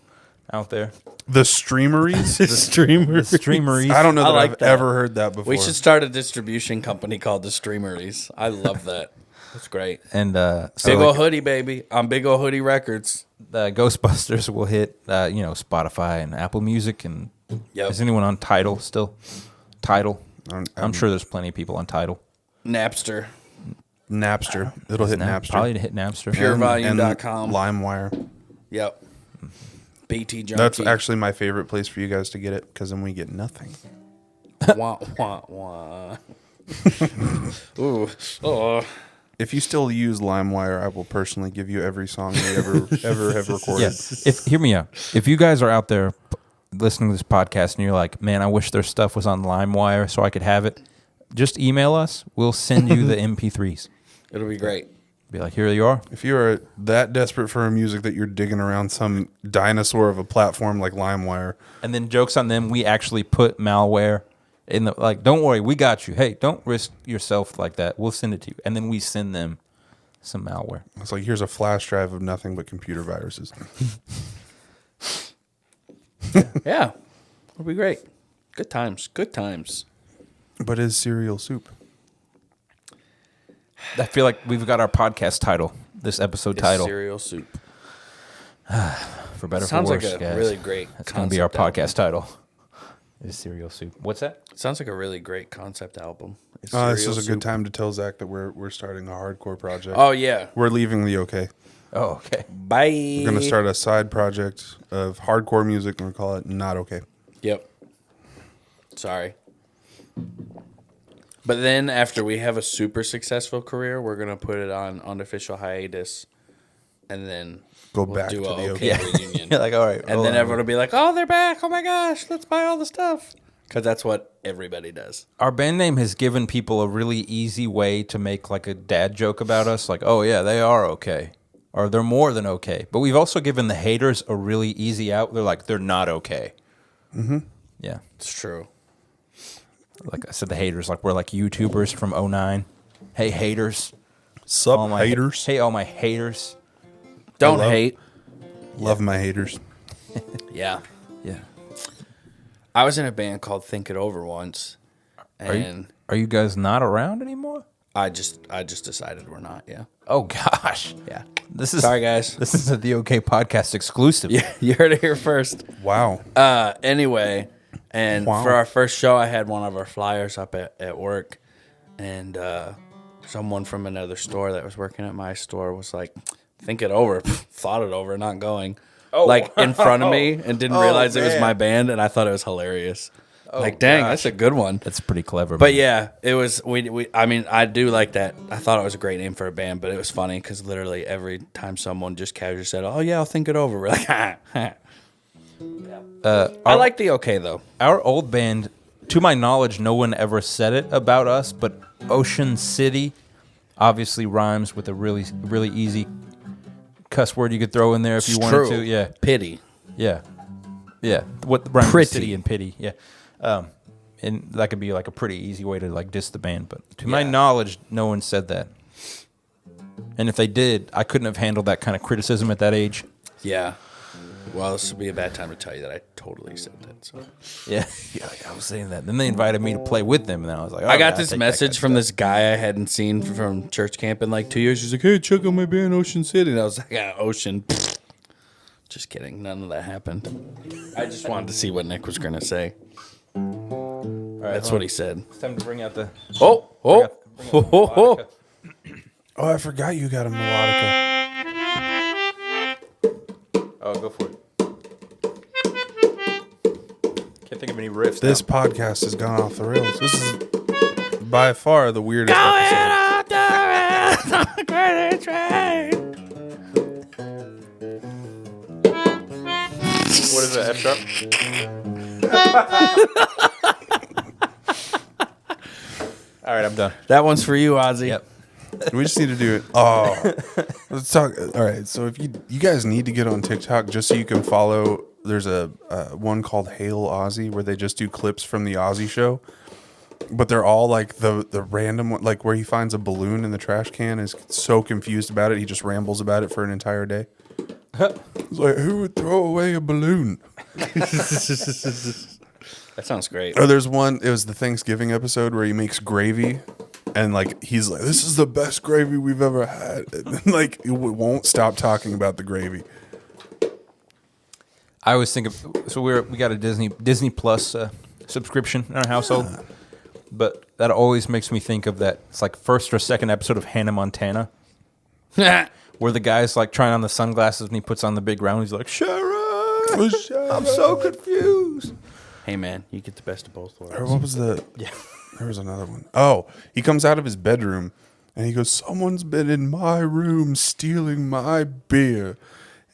out there. The streameries? Streamers. The streameries. I don't know I that like I've that. ever heard that before. We should start a distribution company called the Streameries. I love that. That's great. And so Big like, ol' hoodie, baby. On Big ol' hoodie records. the Ghostbusters will hit Spotify and Apple Music. And Yep. is anyone on Tidal still? Tidal. I'm I'm sure there's plenty of people on Tidal. Napster. Napster. It'll hit Napster. Probably to hit Napster. Purevolume.com. LimeWire. Yep. BT Junkie. That's actually my favorite place for you guys to get it because then we get nothing. Wah, wah, wah. Ooh. Oh. If you still use LimeWire, I will personally give you every song we ever have recorded. Yeah. Hear me out. If you guys are out there listening to this podcast and you're like, man, I wish their stuff was on LimeWire so I could have it, just email us. We'll send you the MP3s. It'll be great. Be like, here you are. If you are that desperate for music that you're digging around some dinosaur of a platform like LimeWire, And then jokes on them, we actually put malware in the, like, don't worry, we got you. Hey, don't risk yourself like that. We'll send it to you. And then we send them some malware. it's like, here's a flash drive of nothing but computer viruses. Yeah. It'll be great. Good times. Good times. But is cereal soup? I feel like we've got our podcast title, this episode It's title. cereal soup. For better or Sounds for worse, like a guys. really great That's going to be our concept album. podcast title. Is cereal soup. What's that? Sounds like a really great concept album. It's This cereal is a soup. good time to tell Zach that we're starting a hardcore project. Oh, yeah. We're leaving the OK. Oh, okay. Bye. We're going to start a side project of hardcore music, and we call it Not OK. Yep. Sorry. But then after we have a super successful career, we're going to put it on unofficial hiatus and then Go we'll back do to a the OK OK. reunion. You're like, all right. And hold then on. everyone will be like, oh, they're back. Oh, my gosh. Let's buy all the stuff. Because that's what everybody does. Our band name has given people a really easy way to make like a dad joke about us. Like, oh, yeah, they are okay. Or they're more than okay. But we've also given the haters a really easy out. They're like, they're not okay. Mm-hmm. Yeah. It's true. Like I said, the haters, like we're like YouTubers from 09. Hey, haters. Sup, All my haters? Hey, all my haters. Don't love- hate. Love my haters. Yeah. Yeah. I was in a band called Think It Over once. And Are you guys not around anymore? I just decided we're not, yeah. Oh, gosh. Yeah. This is Sorry, guys. This is the OK Podcast exclusive. Yeah, you heard it here first. Wow. Anyway, and Wow. for our first show, I had one of our flyers up at work, and someone from another store that was working at my store was like, think it over, thought it over, not going. Oh. Like in front of me and didn't realize it was man. my band, and I thought it was hilarious. Like, dang, gosh. that's a good one. That's pretty clever. But man. yeah, it was. I mean, I do like that. I thought it was a great name for a band, but it was funny because literally every time someone just casually said, "Oh yeah, I'll think it over," we're like, ha, ha. I like the OK though. Our old band, to my knowledge, no one ever said it about us, but Ocean City obviously rhymes with a really, really easy cuss word you could throw in there if you It's wanted true. to. Yeah. Pity. Yeah. Yeah. What rhymes with Pretty. city and pity. Yeah. And that could be like a pretty easy way to like diss the band, but to my Yeah. knowledge, no one said that. And if they did, I couldn't have handled that kind of criticism at that age. Yeah. Well, this would be a bad time to tell you that I totally said that. So. Yeah, I was saying that. Then they invited me to play with them, and I was like, I got "Okay, this take that message guy's from stuff." this guy I hadn't seen from church camp in like 2 years. He's like, "Hey, check out my band, Ocean City." And I was like, "Yeah, Ocean." Just kidding. None of that happened. I just wanted to see what Nick was going to say. All right, That's hold what on. he said. It's time to bring out the. Oh, oh, Bring out the melodica. Oh, I forgot you got a melodica. Oh, go for it. Can't think of any riffs. This now. podcast has gone off the rails. This is by far the weirdest episode. What is that? F sharp. All right, I'm done. That one's for you, Ozzy. Yep. We just need to do it. Oh, let's talk. All right. So if you guys need to get on TikTok just so you can follow. There's a one called Hail Ozzy where they just do clips from the Ozzy show, but they're all like the random one, like where he finds a balloon in the trash can, is so confused about it he just rambles about it for an entire day. It's like, who would throw away a balloon? That sounds great. Or there's one. It was the Thanksgiving episode where he makes gravy. And like he's like, this is the best gravy we've ever had. And like he won't stop talking about the gravy. I always think of so we got a Disney Plus subscription in our household, but that always makes me think of that. It's like first or second episode of Hannah Montana, where the guy's like trying on the sunglasses and he puts on the big round. He's like, Sharon, I'm so confused. Hey, man, you get the best of both worlds. Or what was the? Yeah, there was another one. Oh, he comes out of his bedroom and he goes, "Someone's been in my room stealing my beer."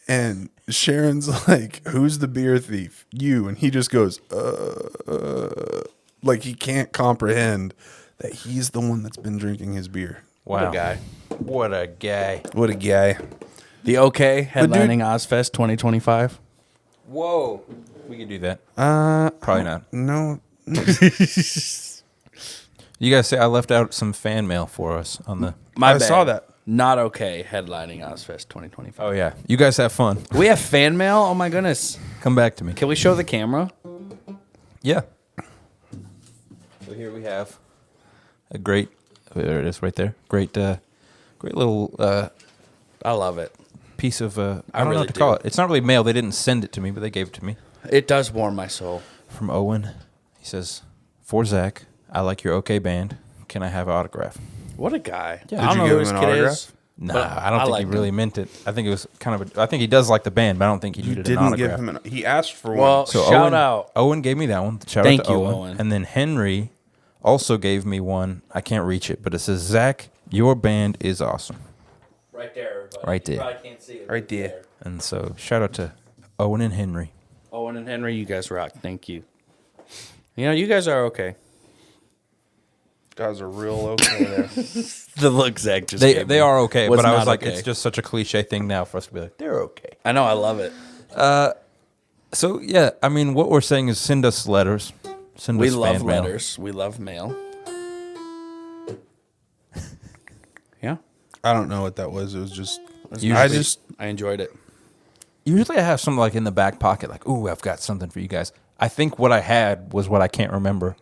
And Sharon's like, "Who's the beer thief?" "You." And he just goes, like he can't comprehend that he's the one that's been drinking his beer. Wow. What a guy. What a guy. What a guy. The OK headlining Ozfest 2025. Whoa. We could do that. Probably not. No. You guys say I left out some fan mail for us on the... I saw that. Not OK headlining Ozfest 2025. Oh, yeah. You guys have fun. We have fan mail? Oh, my goodness. Come back to me. Can we show the camera? Yeah. So here we have a great... There it is right there. Great little I love it. piece of... I don't know really what to call do. it. It's not really mail. They didn't send it to me, but they gave it to me. It does warm my soul. From Owen. He says, "For Zach, I like your OK band. Can I have an autograph?" What a guy. Yeah. I Did don't you know give who him this an kid autograph? is. Nah, but I don't think he liked really him. meant it. I think it was kind of I think he does like the band, but I don't think he You needed an didn't autograph. give him an. He asked for Well, one. So shout out. Owen gave me that one. Shout Thank out to you, Owen. Owen. And then Henry also gave me one. I can't reach it, but it says, "Zach, your band is awesome." Right there, everybody. Right there. You probably can't see it. Right there. And so shout out to Owen and Henry. Owen and Henry, you guys rock. Thank you. You know, you guys are okay. Guys are real okay there. The look Zach just They gave me are okay, was but I was not like, okay. it's just such a cliche thing now for us to be like, they're okay. I know, I love it. So yeah, I mean, what we're saying is send us letters. Send We us love fan mail. letters. We love mail. Yeah. I don't know what that was. It was just. Usually- I enjoyed it. Usually I have something like in the back pocket, like, ooh, I've got something for you guys. I think what I had was what I can't remember,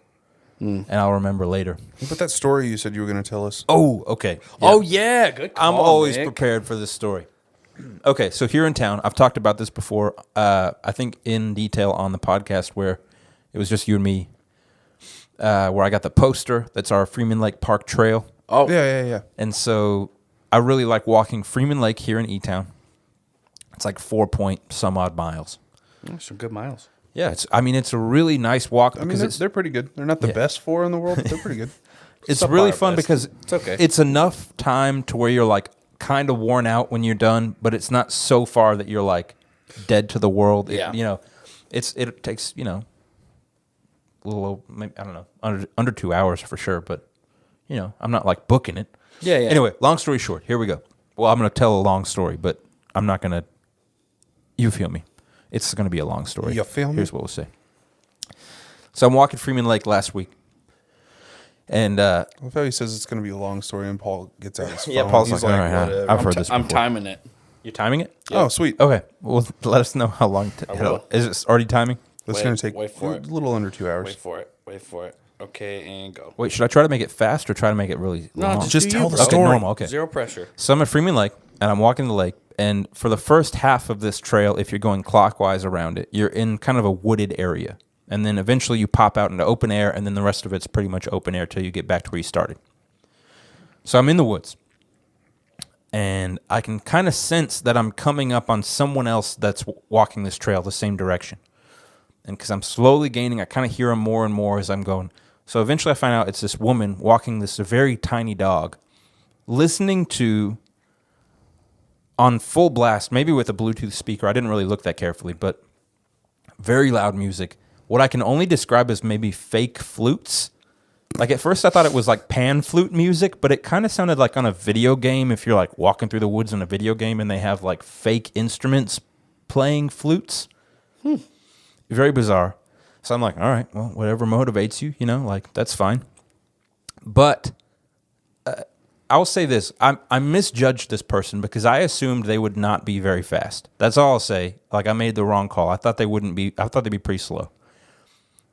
and I'll remember later. But that story you said you were going to tell us. Oh, okay. Oh, yeah. Good call, I'm always Nick. prepared for this story. Okay, so here in town, I've talked about this before, I think in detail on the podcast where it was just you and me, where I got the poster that's our Freeman Lake Park Trail. Oh, Yeah. And so I really like walking Freeman Lake here in E-Town. It's like 4-point-some odd miles. some good miles. Yeah, it's a really nice walk I mean, because they're pretty good. They're not the Yeah. best four in the world, but they're pretty good. it's subpar really at fun best. because It's okay. It's enough time to where you're like kind of worn out when you're done, but it's not so far that you're like dead to the world. Yeah. It takes a little, maybe, I don't know, under 2 hours for sure, but I'm not like booking it. Yeah. Anyway, long story short, here we go. Well, I'm going to tell a long story, but I'm not going to. You feel me? It's going to be a long story. You feel me? Here's what we'll say. So I'm walking Freeman Lake last week, and I love how he says it's going to be a long story, and Paul gets out his phone. yeah, Paul's He's like, all right, whatever. I've heard this before. I'm timing it. You're timing it? Oh, sweet. Okay. Well, let us know how long. will. Is it already timing? That's Wait- going to take wait for a it. little under 2 hours. Wait for it. Okay, and go. Wait, should I try to make it fast or try to make it really long? just do tell you, the bro. story. Normal. Okay. Zero pressure. So I'm at Freeman Lake, and I'm walking the lake. And for the first half of this trail, if you're going clockwise around it, you're in kind of a wooded area. And then eventually you pop out into open air, and then the rest of it's pretty much open air till you get back to where you started. So I'm in the woods. And I can kind of sense that I'm coming up on someone else that's walking this trail the same direction. And because I'm slowly gaining, I kind of hear them more and more as I'm going. So eventually I find out it's this woman walking this very tiny dog, listening to, on full blast, maybe with a Bluetooth speaker. I didn't really look that carefully, but very loud music. What I can only describe as maybe fake flutes. Like at first I thought it was like pan flute music, but it kind of sounded like on a video game. If you're like walking through the woods in a video game and they have like fake instruments playing flutes. Very bizarre. So I'm like, all right, well, whatever motivates you, like that's fine. But I'll say this: I misjudged this person because I assumed they would not be very fast. That's all I'll say. Like I made the wrong call. I thought they wouldn't be. I thought they'd be pretty slow.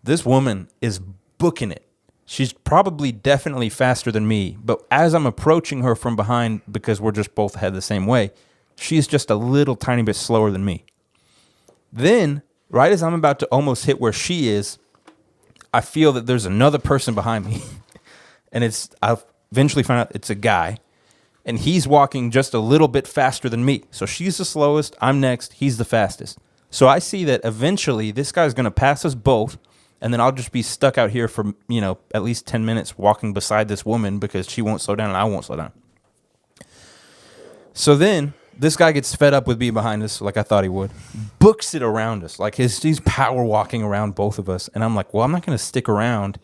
This woman is booking it. She's probably definitely faster than me. But as I'm approaching her from behind, because we're just both head the same way, she's just a little tiny bit slower than me. Then, right as I'm about to almost hit where she is, I feel that there's another person behind me. And I eventually find out it's a guy. And he's walking just a little bit faster than me. So she's the slowest, I'm next, he's the fastest. So I see that eventually this guy's going to pass us both. and then I'll just be stuck out here for, at least 10 minutes walking beside this woman because she won't slow down and I won't slow down. So then this guy gets fed up with being behind us like I thought he would, books it around us. Like he's power walking around both of us. And I'm like, well, I'm not going to stick around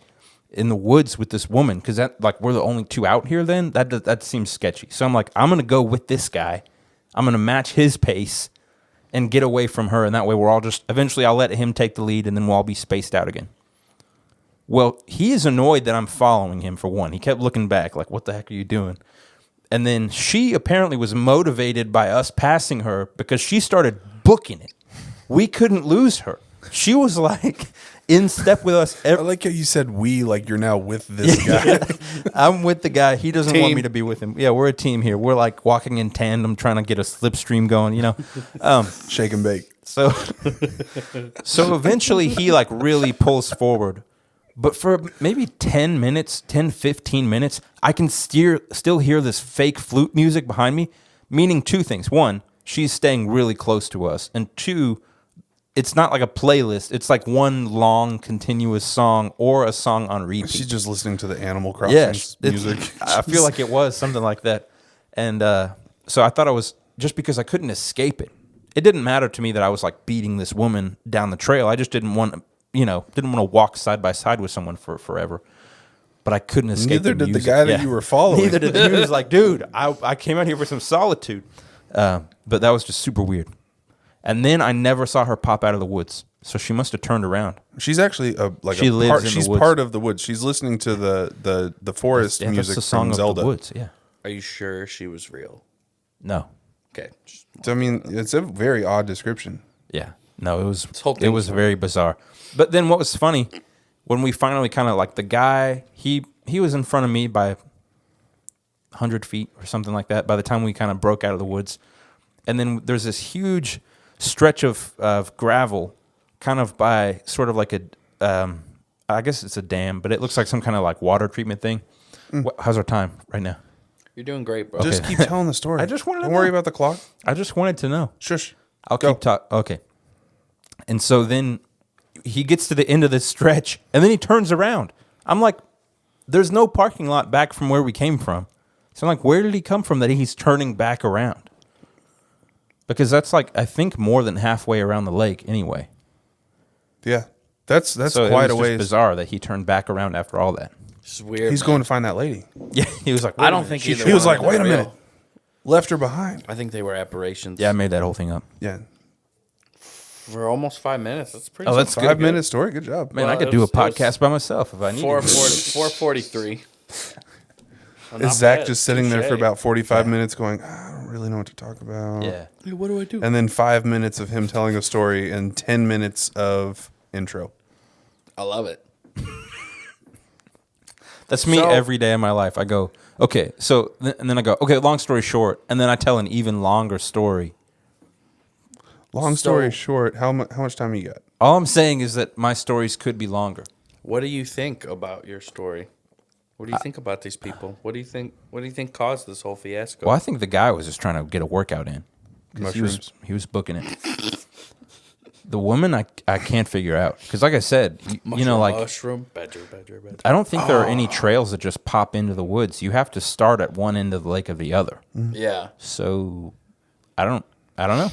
in the woods with this woman because we're the only two out here then. That seems sketchy. So I'm like, I'm going to go with this guy. I'm going to match his pace and get away from her. And that way we're all eventually I'll let him take the lead and then we'll all be spaced out again. Well, he is annoyed that I'm following him for one. He kept looking back like, what the heck are you doing? And then she apparently was motivated by us passing her because she started booking it. We couldn't lose her. She was like in step with us. I like how you said we, like you're now with this guy. I'm with the guy. He doesn't want me to be with him. Yeah, we're a team here. We're like walking in tandem, trying to get a slipstream going, Shake and bake. So eventually he like really pulls forward. But for maybe 10, 15 minutes, I can still hear this fake flute music behind me, meaning two things. One, she's staying really close to us. And two, it's not like a playlist. It's like one long, continuous song or a song on repeat. She's just listening to the Animal Crossing music. I feel like it was something like that. And so I thought I was, just because I couldn't escape it. It didn't matter to me that I was like beating this woman down the trail. I just didn't want to walk side by side with someone for forever. But I couldn't escape. Neither did the guy that you were following. Neither did he. Was like, dude, I came out here for some solitude. But that was just super weird. And then I never saw her pop out of the woods. So she must have turned around. She's actually she's part of the woods. She's listening to the forest music that's the song from of Zelda. The woods. Yeah. Are you sure she was real? No. Okay. I mean, it's a very odd description. Yeah. No, it was very bizarre. But then what was funny, when we finally kind of like the guy, he was in front of me by 100 feet or something like that by the time we kind of broke out of the woods. And then there's this huge stretch of gravel kind of by sort of like I guess it's a dam, but it looks like some kind of like water treatment thing. How's our time right now? You're doing great, bro. Just keep telling the story. I just wanted to Don't worry know. about the clock. I just wanted to know. Shush. I'll Go. keep talking. Okay. And so then he gets to the end of this stretch, and then he turns around. I'm like, there's no parking lot back from where we came from. So I'm like, where did he come from that he's turning back around? Because that's like, I think, more than halfway around the lake anyway. Yeah, that's So quite it a was ways. just bizarre that he turned back around after all that. This is weird. He's going to find that lady. Yeah, he was like, I don't think He was like, wait a minute. Left her behind. I think they were apparitions. Yeah, I made that whole thing up. Yeah. For almost 5 minutes. That's pretty. Oh, that's good. 5 minute story. Good job. Man, Well, I could it do a was- it was podcast by myself if I needed to. 443. Is Zach just sitting there for about 45 minutes going, I don't really know what to talk about. Yeah. Hey, what do I do? And then 5 minutes of him telling a story and 10 minutes of intro. I love it. That's me So- every day of my life. I go, okay, so, and then I go, okay, long story short, and then I tell an even longer story. Long story short, how much time you got? All I'm saying is that my stories could be longer. What do you think about your story? What do you think about these people? What do you think caused this whole fiasco? Well, I think the guy was just trying to get a workout in. 'Cause Mushrooms. He was booking it. The woman, I can't figure out. Because like I said, mushroom, badger. I don't think there are any trails that just pop into the woods. You have to start at one end of the lake or the other. Yeah. So I don't know.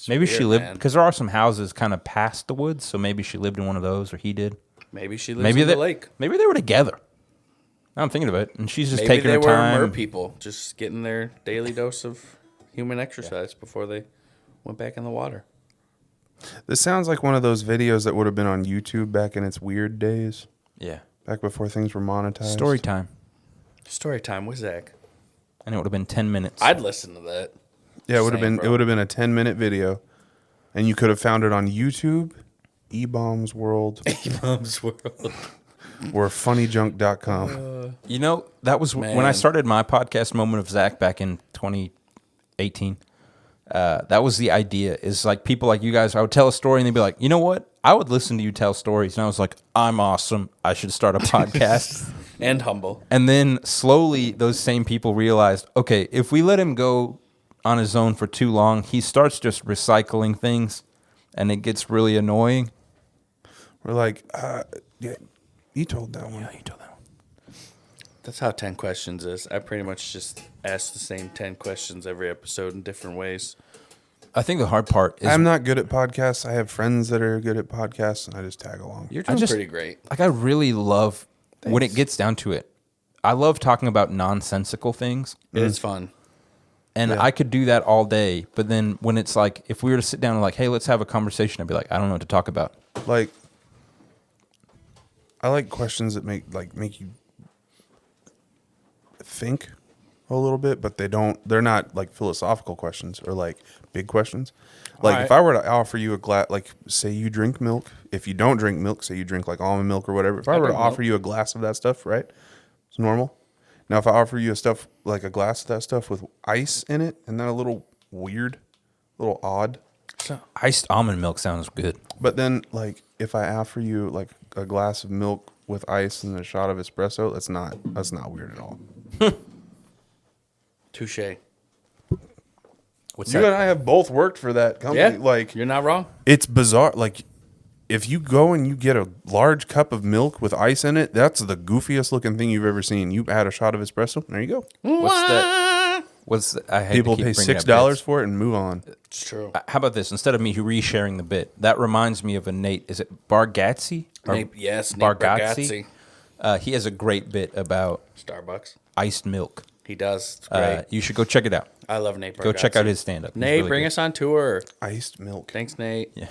Maybe she weird, lived, man. because there are some houses kind of past the woods, so maybe she lived in one of those, or he did. Maybe she lives Maybe in the lake. Maybe they were together. Now I'm thinking of it, and she's just Maybe taking they her were time. mer people, just getting their daily dose of human exercise before they went back in the water. This sounds like one of those videos that would have been on YouTube back in its weird days, Yeah. back before things were monetized. Story time. Story time with Zach. And it would have been 10 minutes. I'd listen to that. Yeah, it would have Same, been. bro. It would have been a 10-minute video, and you could have found it on YouTube, eBombs World, Mom's World. or funnyjunk.com. You know, that was when I Man. started my podcast, Moment of Zach, back in 2018. That was the idea. Is like people like you guys, I would tell a story and they'd be like, you know what? I would listen to you tell stories. And I was like, I'm awesome. I should start a podcast. And humble. And then slowly those same people realized, okay, if we let him go on his own for too long, he starts just recycling things and it gets really annoying. We're like, Yeah, you told that one. Yeah, you told that one. That's how 10 questions is. I pretty much just ask the same 10 questions every episode in different ways. I think the hard part is I'm not good at podcasts. I have friends that are good at podcasts, and I just tag along. You're doing pretty great. like I really love when it gets down to it. I love talking about nonsensical things. It's fun. And I could do that all day, but then when it's like, if we were to sit down and like, hey, let's have a conversation, I'd be like, I don't know what to talk about. Like, I like questions that make you think a little bit, but they're not like philosophical questions or like big questions. Like if I were to offer you a glass, like say you drink milk, if you don't drink milk, say you drink like almond milk or whatever. If I were to offer you a glass of that stuff, right? It's normal. Now, if I offer you a glass of that stuff with ice in it, isn't that a little weird, a little odd? So iced almond milk sounds good. But then, like, if I offer you like a glass of milk with ice and a shot of espresso, that's not weird at all. Touche. What's You that? and I have both worked for that company. Yeah. Like, You're not wrong. it's bizarre. Like, if you go and you get a large cup of milk with ice in it, that's the goofiest looking thing you've ever seen. You add a shot of espresso, there you go. What's that? I hate People to pay keep bringing up $6 bits. for it and move on. It's true. How about this? Instead of me resharing the bit, that reminds me of a Nate. Is it Bargatze? Or Nate Bargatze. He has a great bit about Starbucks. iced milk. He does. It's great. You should go check it out. I love Nate. Go check out his stand-up. He's Nate, really bring good. us on tour. Iced milk. Thanks, Nate. Yeah.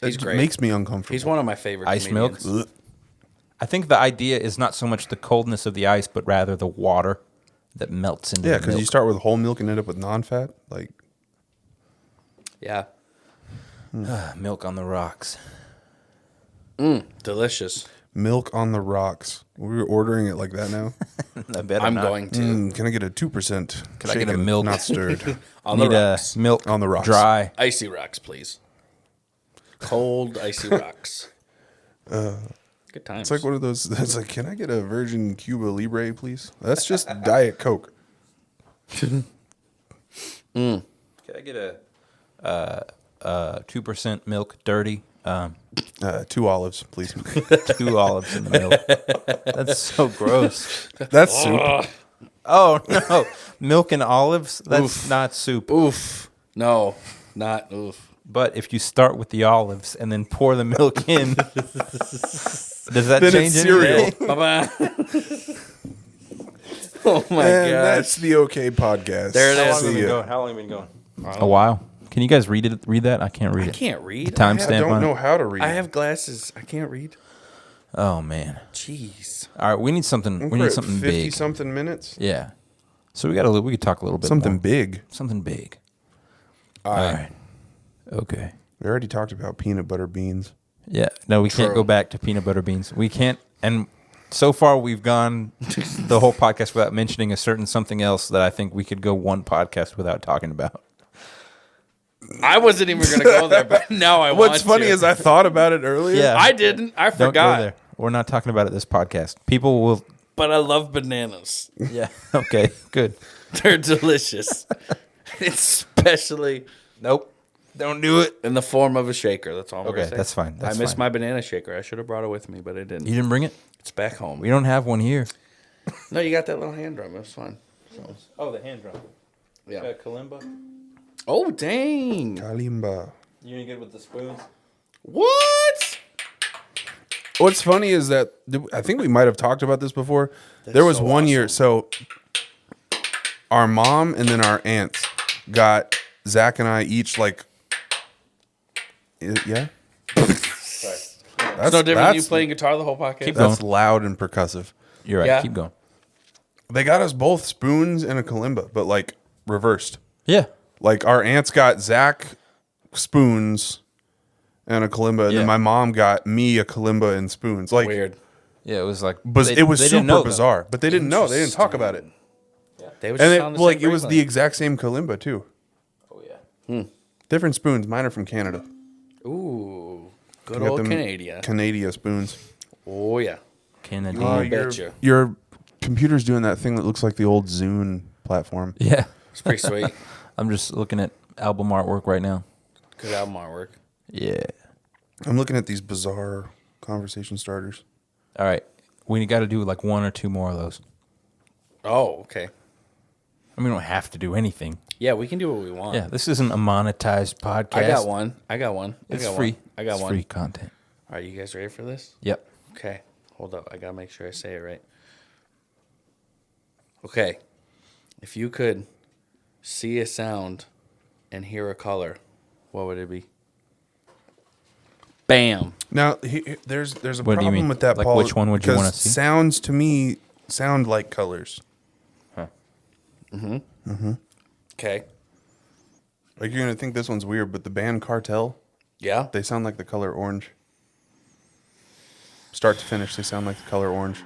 It He's great. makes me uncomfortable. He's one of my favorite Iced milk? comedians. Ugh. I think the idea is not so much the coldness of the ice, but rather the water that melts into Yeah, the because milk. you start with whole milk and end up with non-fat. Like, Yeah. Milk on the rocks. Delicious. milk on the rocks. We're ordering it like that now. I bet I'm not. going to. Can I get a 2%? Can I get a shaken, milk? not stirred? On the Need a rocks. milk On the rocks. dry. Icy rocks, please. Cold, icy rocks. Good times. It's like one of those. It's like, can I get a Virgin Cuba Libre, please? That's just Diet Coke. Can I get a 2% milk dirty? 2 olives, please. 2 olives in the milk. That's so gross. That's soup. Oh no, milk and olives. That's not soup. Oof. No, not oof. But if you start with the olives and then pour the milk in, does that Then change it's cereal. anything? Bye-bye. Oh my And god. that's the OK Podcast. There it How is. long have we See been ya. going? How long have we been going? A while. Can you guys read it? Read that? I can't read I it. can't read. The timestamp I don't on know it. how to read. I have glasses. I can't read. Oh man. Jeez. All right, we need something. We need something 50 big. something minutes. Yeah. So we got to. We could talk a little bit. Something more. big. Something big. All right. Okay. We already talked about peanut butter beans. Yeah. No, we can't True. go back to peanut butter beans. We can't. And so far, we've gone the whole podcast without mentioning a certain something else that I think we could go one podcast without talking about. I wasn't even going to go there, but now I want What's funny to. is I thought about it earlier. Yeah. I didn't. I Don't forgot. go there. We're not talking about it this podcast. People will. But I love bananas. Yeah. Okay. Good. They're delicious. Especially Nope. Don't do it. in the form of a shaker. That's all I'm Okay, going to say. that's fine. That's I missed fine. my banana shaker. I should have brought it with me, but I didn't. You didn't bring it? It's back home. We don't have one here. No, you got that little hand drum. It was fun. So, Oh, the hand drum. yeah. Kalimba. Oh, dang. Kalimba. You any good with the spoons? What? What's funny is that I think we might have talked about this before. There was so one year, so our mom and then our aunts got Zach and I each like, yeah. It's no different than you playing guitar the whole podcast. Keep That's going. loud and percussive. You're right. Yeah. Keep going. They got us both spoons and a kalimba, but like reversed. Yeah. Like our aunts got Zach spoons and a kalimba, and Yeah. then my mom got me a kalimba and spoons. Like, Weird. Yeah, it was like. it was they didn't know, super though. bizarre, but they didn't know. They didn't talk about it, They was and just it, on the like same it was the wavelength. exact same kalimba too. Oh, yeah. Different spoons. Mine are from Canada. Ooh. Good I got old them Canada. Canada spoons. Oh, yeah. Canada. I betcha. Your computer's doing that thing that looks like the old Zune platform. Yeah. It's pretty sweet. I'm just looking at album artwork right now. Good album artwork. Yeah. I'm looking at these bizarre conversation starters. All right. We got to do like one or two more of those. Oh, okay. I mean, we don't have to do anything. Yeah, we can do what we want. Yeah, this isn't a monetized podcast. I got one. I got one. It's free. I got it's one. free content. Are you guys ready for this? Yep. Okay. Hold up. I got to make sure I say it right. Okay. If you could see a sound and hear a color, what would it be? Bam. Now, there's a What do you problem mean? with that, Like, Paul. which one would you wanna because see? Sounds to me sound like colors. Okay. Like you're gonna think this one's weird, but the band Cartel, Yeah. they sound like the color orange. Start to finish, they sound like the color orange.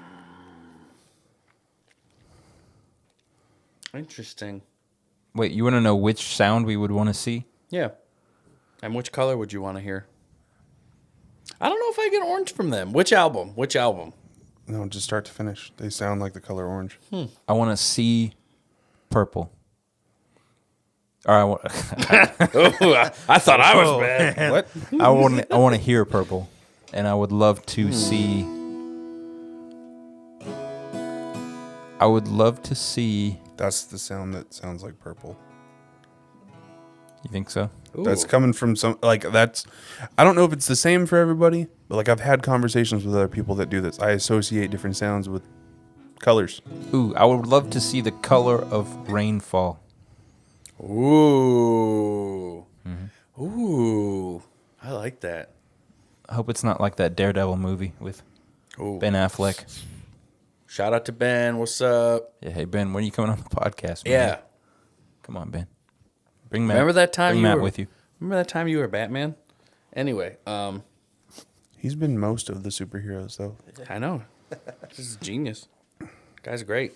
Interesting. Wait, you want to know which sound we would want to see? Yeah. And which color would you want to hear? I don't know if I get orange from them. Which album? Which album? No, just start to finish. They sound like the color orange. I want to see purple. Or I thought I was bad. What? I want to hear purple, and I would love to see. I would love to see. That's the sound that sounds like purple. You think so? That's coming from some, like, that's, I don't know if it's the same for everybody, but like I've had conversations with other people that do this. I associate different sounds with colors. Ooh, I would love to see the color of rainfall. Ooh. Ooh. I like that. I hope it's not like that Daredevil movie with Ooh. Ben Affleck. Shout out to Ben. What's up? Yeah, hey Ben, when are you coming on the podcast? Man? Yeah. Come on, Ben. Bring Matt. Remember that time Bring you Matt were with you. Remember that time you were Batman? Anyway, He's been most of the superheroes, though. I know. This is genius. Guy's great.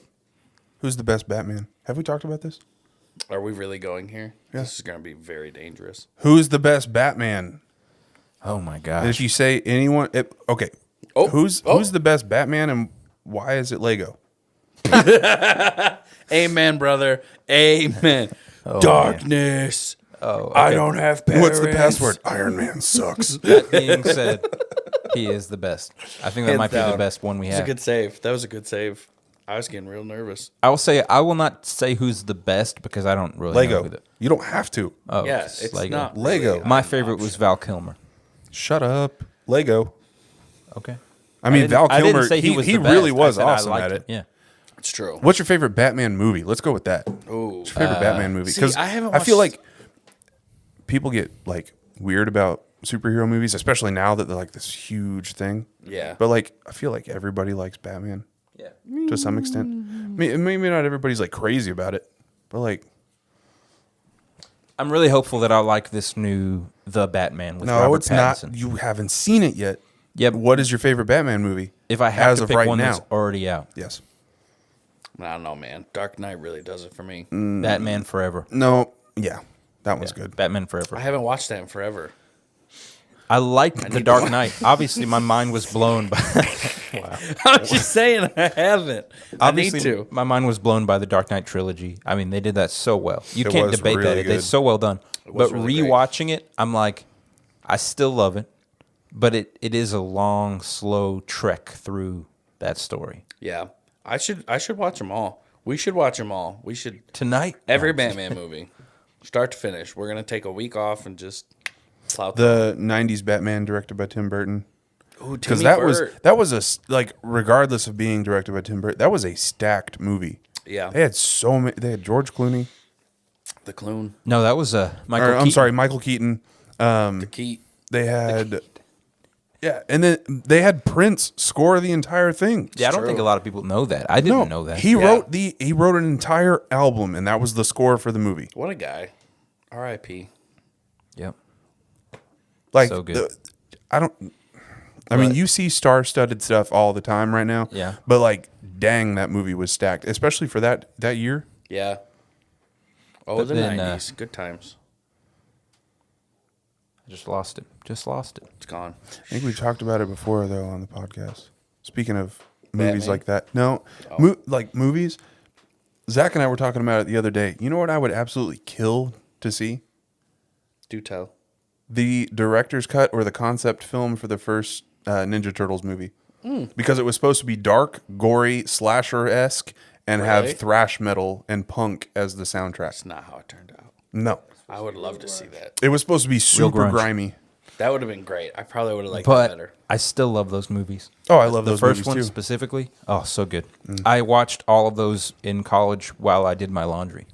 Who's the best Batman? Have we talked about this? Are we really going here? Yeah. This is going to be very dangerous. Who's the best Batman? Oh my And gosh. if you say anyone, okay. Oh, Who's the best Batman and why is it Lego? Amen, brother. Amen. Darkness. Oh, okay. I don't have parents. What's the password? Iron Man sucks. That being said, he is the best. I think that Hands might be the down. best one we That was a have. good save. That was a good save. I was getting real nervous. I will say I will not say who's the best because I don't really know Lego. who the. You don't have to. Oh, Yeah, it's it's Lego. not Lego. really My an favorite was option. Val Kilmer. Shut up. Lego. Okay. I mean, Val I didn't Kilmer, say he was the really best. was I said I awesome liked at him. it. Yeah. It's true. What's your favorite Batman movie? Let's go with that. Ooh. What's your favorite Batman movie? see, Because I haven't I feel watched- like people get like weird about superhero movies, especially now that they're like this huge thing. Yeah. But like, I feel like everybody likes Batman Yeah. to some extent. Maybe not everybody's like crazy about it, but like, I'm really hopeful that I'll like this new The Batman with no, Robert it's Pattinson. not. You haven't seen it yet. Yep. What is your favorite Batman movie? If I have as to of pick right one now? that's already out, Yes. I don't know, man. Dark Knight really does it for me. Batman Forever. No. Yeah, that one's good. Batman Forever. I haven't watched that in forever. I liked The Dark Knight. Obviously, my mind was blown by. I'm just saying I haven't. Obviously, I need to. my mind was blown by the Dark Knight trilogy. I mean, they did that so well. You It can't was debate really that. good. It's so well done. was But really great. rewatching it, I'm like, I still love it, but it is a long, slow trek through that story. Yeah. I should watch them all. We should watch them all. We should Tonight, every Batman movie, start to finish. We're gonna take a week off and just plow through. The '90s Batman directed by Tim Burton. Ooh, Because Timmy that Burt. was a like, regardless of being directed by Tim Burton, that was a stacked movie. Yeah. They had so many. They had George Clooney. The Clune, no, that was Michael. Or, I'm Keaton. sorry, Michael Keaton. the Keat. They had, yeah, and then they had Prince score the entire thing. Yeah, I don't true. think a lot of people know that. I didn't know that. He Yeah. wrote an entire album, and that was the score for the movie. What a guy. R.I.P. Yep. Like, So good. I mean, you see star-studded stuff all the time right now. Yeah. But like, dang, that movie was stacked, especially for that year. Yeah. Oh, But the then, 90s. Good times. I just lost it. Just lost it. It's gone. I think we've talked about it before, though, on the podcast. Speaking of movies Batman? like that, no, like movies. Zach and I were talking about it the other day. You know what I would absolutely kill to see? Do tell. The director's cut or the concept film for the first Ninja Turtles movie because it was supposed to be dark, gory, slasher-esque, and Really? have thrash metal and punk as the soundtrack. That's not how it turned out. No, I would love to see that. it was supposed to be super grunge. grimy. That would have been great. I probably would have liked that But better. I still love those movies. Oh, I love The those first movies one too. specifically. Oh, so good. I watched all of those in college while I did my laundry.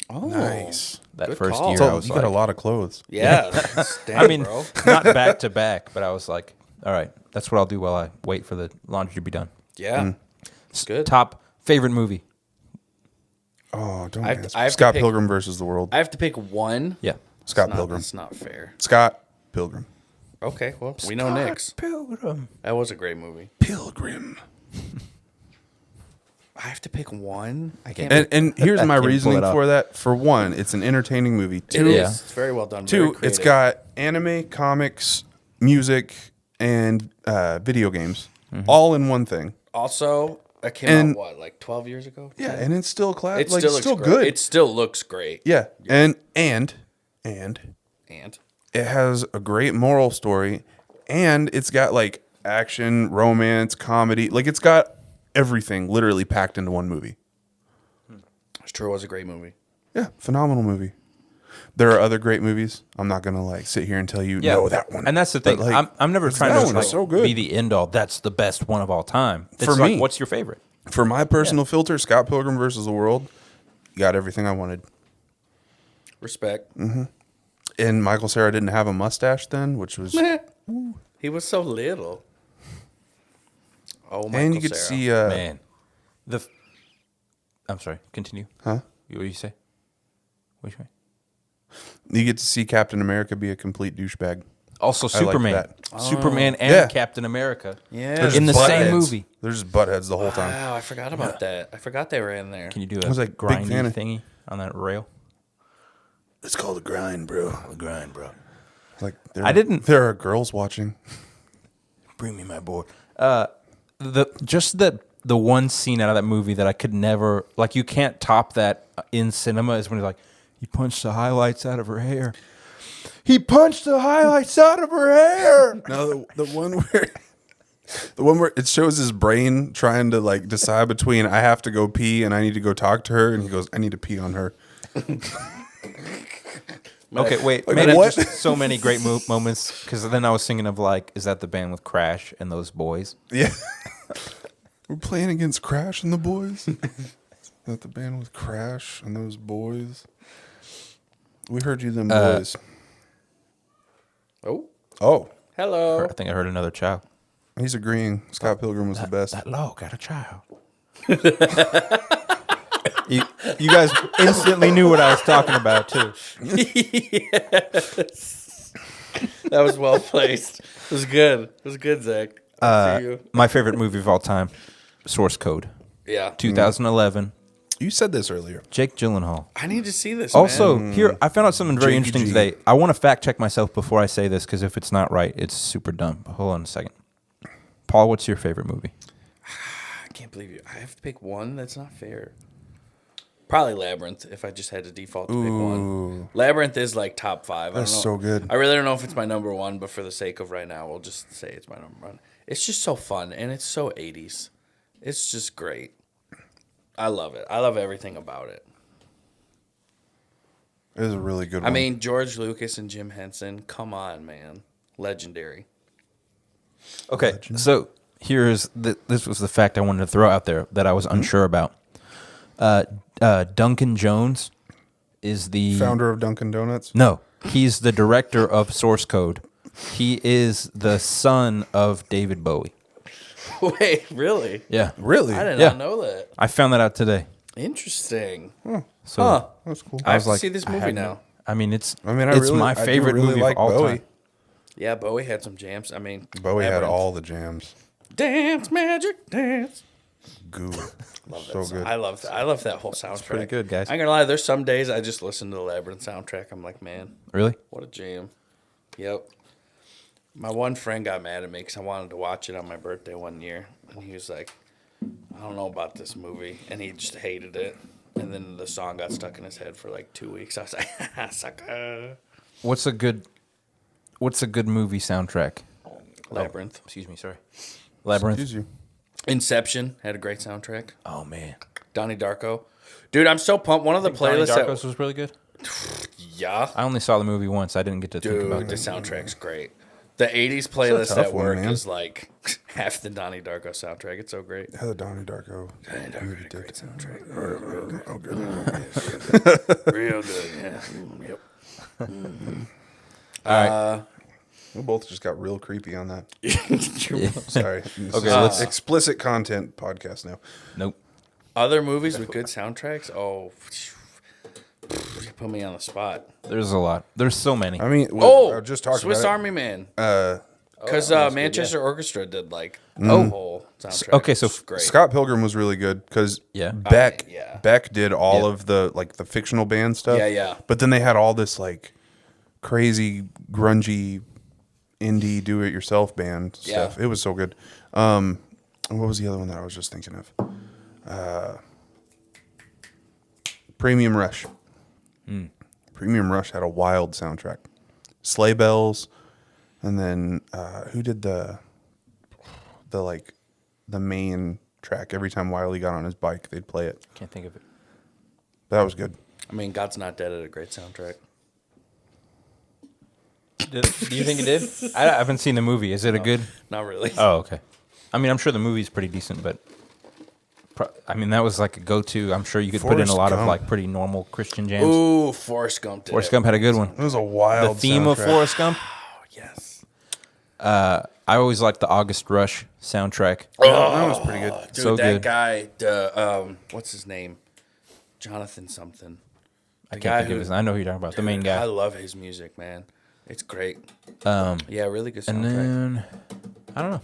Oh, Nice. That Good first call. year, So I was you like, got a lot of clothes. Yeah. That's- damn, I mean, bro. not back to back, but I was like, all right, that's what I'll do while I wait for the laundry to be done. Yeah. It's good. Top favorite movie? Oh, don't I have ask. to Scott pick- Pilgrim versus the World. I have to pick one. Yeah. Scott Not- Pilgrim. That's not fair. Scott Pilgrim. Okay, well, we know Nick's. Pilgrim. That was a great movie. Pilgrim. I have to pick one. I can't. And here's my Can't pull reasoning it up. for that. For one, it's an entertaining movie. It Two, is. Yeah. It's very well done. two, very it's creative. got anime, comics, music, and video games all in one thing. Also, it came And- out what, like 12 years ago? Yeah, and it's still class. It Like, still it's looks still great. good. It still looks great. Yeah, and And it has a great moral story, and it's got like action, romance, comedy. Like it's got everything literally packed into one movie. it sure was a great movie. Yeah, phenomenal movie. There are other great movies. I'm not gonna like sit here and tell you Yeah, no that one. And that's the thing. But, like, I'm never trying that to one like, is so good. be the end all. That's the best one of all time. It's For like, me. what's your favorite? For my personal filter, Scott Pilgrim versus the World got everything I wanted. Respect. And Michael Cera didn't have a mustache then, which was He was so little. Oh my! and you could see Man, I'm sorry. Continue. huh? What do you say? Which way? You get to see Captain America be a complete douchebag. Also, I like Superman. that. Superman and Yeah. Captain America. Yeah. They're just In the butt same heads. movie. They're just butt heads the whole time. Wow, I forgot about that. I forgot they were in there. Can you do I a was like, big grindy fan of- thingy on that rail? It's called a grind, bro. A grind, bro. Like I didn't- There are girls watching. Bring me my board. The one scene out of that movie that I could never like. You can't top that in cinema is when he's like, he punched the highlights out of her hair. He punched the highlights out of her hair. No, the one where it shows his brain trying to like decide between I have to go pee and I need to go talk to her, and he goes, I need to pee on her. Okay, wait. Like, Man, what? just so many great moments. Because then I was thinking of like, is that the band with Crash and those boys? Yeah. We're playing against Crash and the boys. That the band with Crash and those boys. We heard you, them boys. Oh, Oh, hello. I think I heard another child. he's agreeing. Scott Pilgrim was the best. That law got a child. you guys instantly knew what I was talking about too. That was well placed. It was good. It was good, Zach. I see you. My favorite movie of all time, Source Code, Yeah. 2011. You said this earlier. Jake Gyllenhaal. I need to see this. Also, man. here I found out something very JGG. interesting today. I want to fact check myself before I say this because if it's not right, it's super dumb. But hold on a second. Paul, what's your favorite movie? I can't believe you. I have to pick one. That's not fair. Probably Labyrinth. If I just had to default to pick one, Labyrinth is like top 5. That's I don't so know. good. I really don't know if it's my number one, but for the sake of right now, we'll just say it's my number one. It's just so fun and it's so 80s. It's just great. I love it. I love everything about it. It was a really good one. I mean, George Lucas and Jim Henson. Come on, man. Legendary. Okay, so here's this was the fact I wanted to throw out there that I was unsure about. Duncan Jones is the founder of Dunkin' Donuts. No, he's the director of Source Code. He is the son of David Bowie. Wait, really? Yeah, Really? I did Yeah. not know that. I found that out today. Interesting. So Huh. That's cool. I have was to like, see this I movie had now. I mean, it's I mean, it's my I do favorite really movie like of all Bowie. time. Yeah, Bowie had some jams. I mean, Bowie had Labyrinth. all the jams. Dance, magic, dance. Goo. Love that So song. good. I love that. I love that whole soundtrack. pretty good, guys. I ain't gonna lie. There's some days I just listen to the Labyrinth soundtrack. I'm like, man, Really? what a jam. Yep. My one friend got mad at me because I wanted to watch it on my birthday one year, and he was like, "I don't know about this movie," and he just hated it. And then the song got stuck in his head for like 2 weeks. I was like, "Sucker." What's a good movie soundtrack? Labyrinth. Excuse me, sorry. Labyrinth. Excuse you. Inception had a great soundtrack. Oh man, Donnie Darko. Dude, I'm so pumped. One of the playlists Donnie Darko's was really good. yeah. I only saw the movie once. I didn't get to think about Dude, the it. soundtrack's great. The 80s playlist tough at one, work man. is like half the Donnie Darko soundtrack. It's so great. Yeah, the Donnie Darko. Donnie Darko had a great soundtrack. Oh, good. Real good, yeah. Yep. All right. We both just got real creepy on that. Yeah. Sorry. This Okay, is let's- explicit content podcast now. Nope. Other movies with good soundtracks? Oh, you put me on the spot. There's a lot. There's so many. I mean, Oh, I just talked Swiss about Army Man. it. Because Manchester Orchestra did like the whole soundtrack. okay, so It was great. Scott Pilgrim was really good because Yeah. Beck yeah. Beck did all Yeah. of the like the fictional band stuff. Yeah, yeah. But then they had all this like crazy grungy indie do it yourself band Yeah. stuff. It was so good. What was the other one that I was just thinking of? Premium Rush. Premium Rush had a wild soundtrack. Sleigh Bells, and then who did the main track? Every time Wiley got on his bike, they'd play it. Can't think of it. That was good. I mean, God's Not Dead had a great soundtrack. Do you think it did? I haven't seen the movie. Is it a good? Not really. Oh, okay. I mean, I'm sure the movie's pretty decent, but I mean, that was like a go-to. I'm sure you could put in a Forrest lot of Gump. like pretty normal Christian jams. Ooh, Forrest Gump did Forrest it. Gump had a good one. It was a The wild theme of soundtrack. Forrest Gump. Oh, yes. I always liked the August Rush soundtrack. That was pretty good. Dude, So that good. guy, what's his name? Jonathan something. I can't think of his. I know who you're talking about. The main I guy. love his music, man. It's great. Yeah, really good soundtrack. And then I don't know.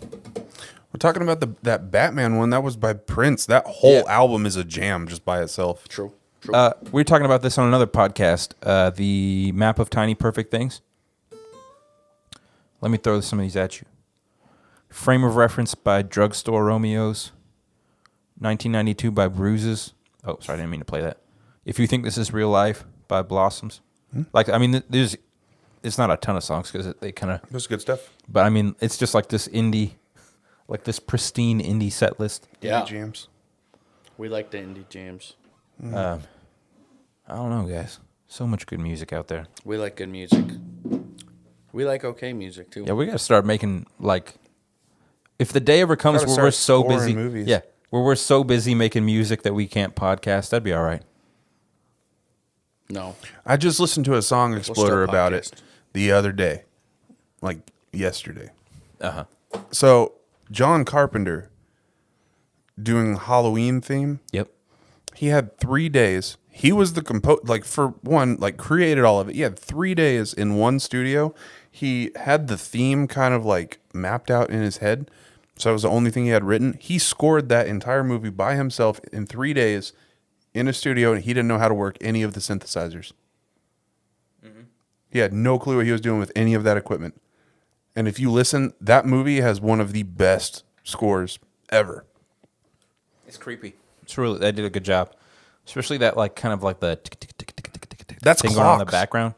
We're talking about that Batman one. That was by Prince. That whole Yeah. album is a jam just by itself. True. We were talking about this on another podcast. The map of tiny perfect things. Let me throw some of these at you. Frame of reference by Drugstore Romeos. 1992 by Bruises. Oh, sorry, I didn't mean to play that. If You Think This Is Real Life by Blossoms. Like, I mean, it's not a ton of songs because they kind of, That's good stuff. but I mean, it's just like this indie, like this pristine indie set list. Yeah. Indie jams. We like the indie jams. I don't know, guys. So much good music out there. We like good music. We like okay music, too. Yeah, we got to start making like, if the day ever comes Gotta where we're start so busy, scoring movies. yeah, where we're so busy making music that we can't podcast, that'd be all right. No. I just listened to a song exploder start about podcast. it the other day, like yesterday. Uh huh. So John Carpenter doing Halloween theme. Yep. He had 3 days. He was the like for one, like created all of it. He had 3 days in one studio. He had the theme kind of like mapped out in his head. So it was the only thing he had written. He scored that entire movie by himself in 3 days in a studio, and he didn't know how to work any of the synthesizers. He had no clue what he was doing with any of that equipment. And if you listen, that movie has one of the best scores ever. It's creepy. It's really, they did a good job, especially that like kind of like the tick, tick, tick, tick, tick, tick, tick That's thing going on in the clocks. background.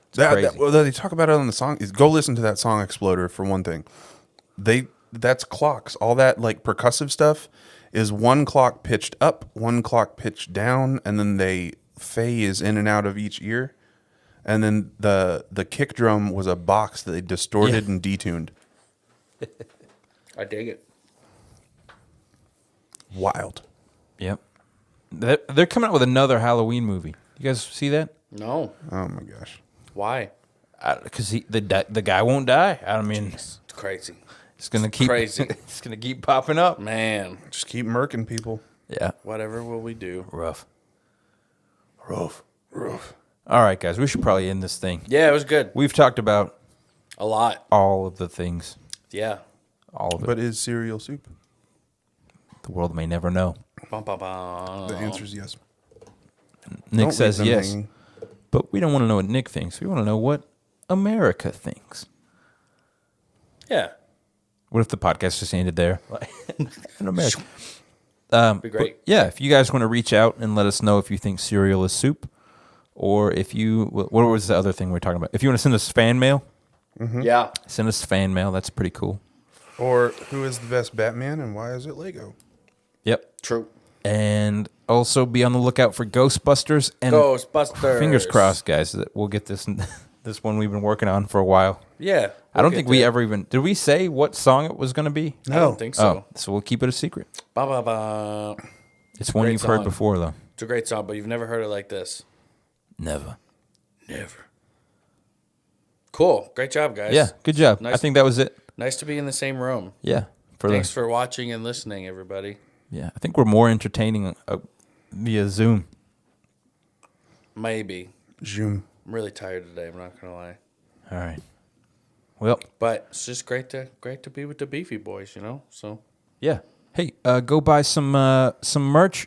It's That, crazy. well, they talk about it on the song. Is go listen to that song Exploder for one thing. That's clocks. All that like percussive stuff is one clock pitched up, one clock pitched down, and then they phase in and out of each ear. And then the kick drum was a box that they distorted and detuned. I dig it. Wild. Yep. They're coming out with another Halloween movie. You guys see that? No. Oh my gosh. Why? Because the guy won't die. I mean, It's crazy. it's gonna keep crazy. It's gonna keep popping up. Man. Just keep murking people. Yeah. Whatever will we do? Rough. Rough. All right, guys. We should probably end this thing. Yeah, it was good. We've talked about A lot. all of the things. Yeah. All of it. But is cereal soup? The world may never know. Bum, bum, bum. The answer is yes. Nick Don't says leave them yes. hanging. But we don't want to know what Nick thinks. We want to know what America thinks. Yeah. What if the podcast just ended there? In America. Be great. Yeah, if you guys want to reach out and let us know if you think cereal is soup, or if you, what was the other thing we were talking about? If you want to send us fan mail, Yeah. send us fan mail. That's pretty cool. Or who is the best Batman and why is it Lego? Yep. True. And also be on the lookout for Ghostbusters. And Ghostbusters. fingers crossed, guys, that we'll get this this one we've been working on for a while. Yeah. I don't think we ever even... Did we say what song it was going to be? I don't think so. Oh, so we'll keep it a secret. Ba, ba, ba. It's one Great you've heard song. before, though. It's a great song, but you've never heard it like this. Never. Never. Cool. Great job, guys. Yeah, good job. Nice. I think that was it. Nice to be in the same room. Yeah. Thanks for watching and listening, everybody. Yeah, I think we're more entertaining via Zoom. Maybe. Zoom. I'm really tired today. I'm not gonna lie. All right. Well, But it's just great to be with the Beefy Boys, you know. So yeah. Hey, go buy some merch.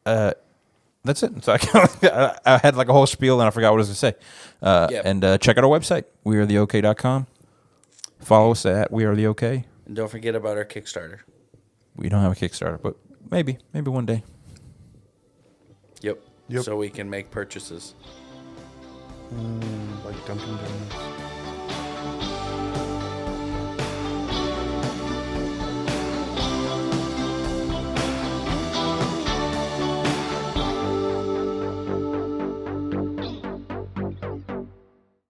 That's it. So I had like a whole spiel and I forgot what I was going to say. Yep. And check out our website, wearetheok.com. Follow us at We Are The OK. and don't forget about our Kickstarter. We don't have a Kickstarter, but maybe one day. Yep. Yep. So we can make purchases. Like Dunkin' Donuts.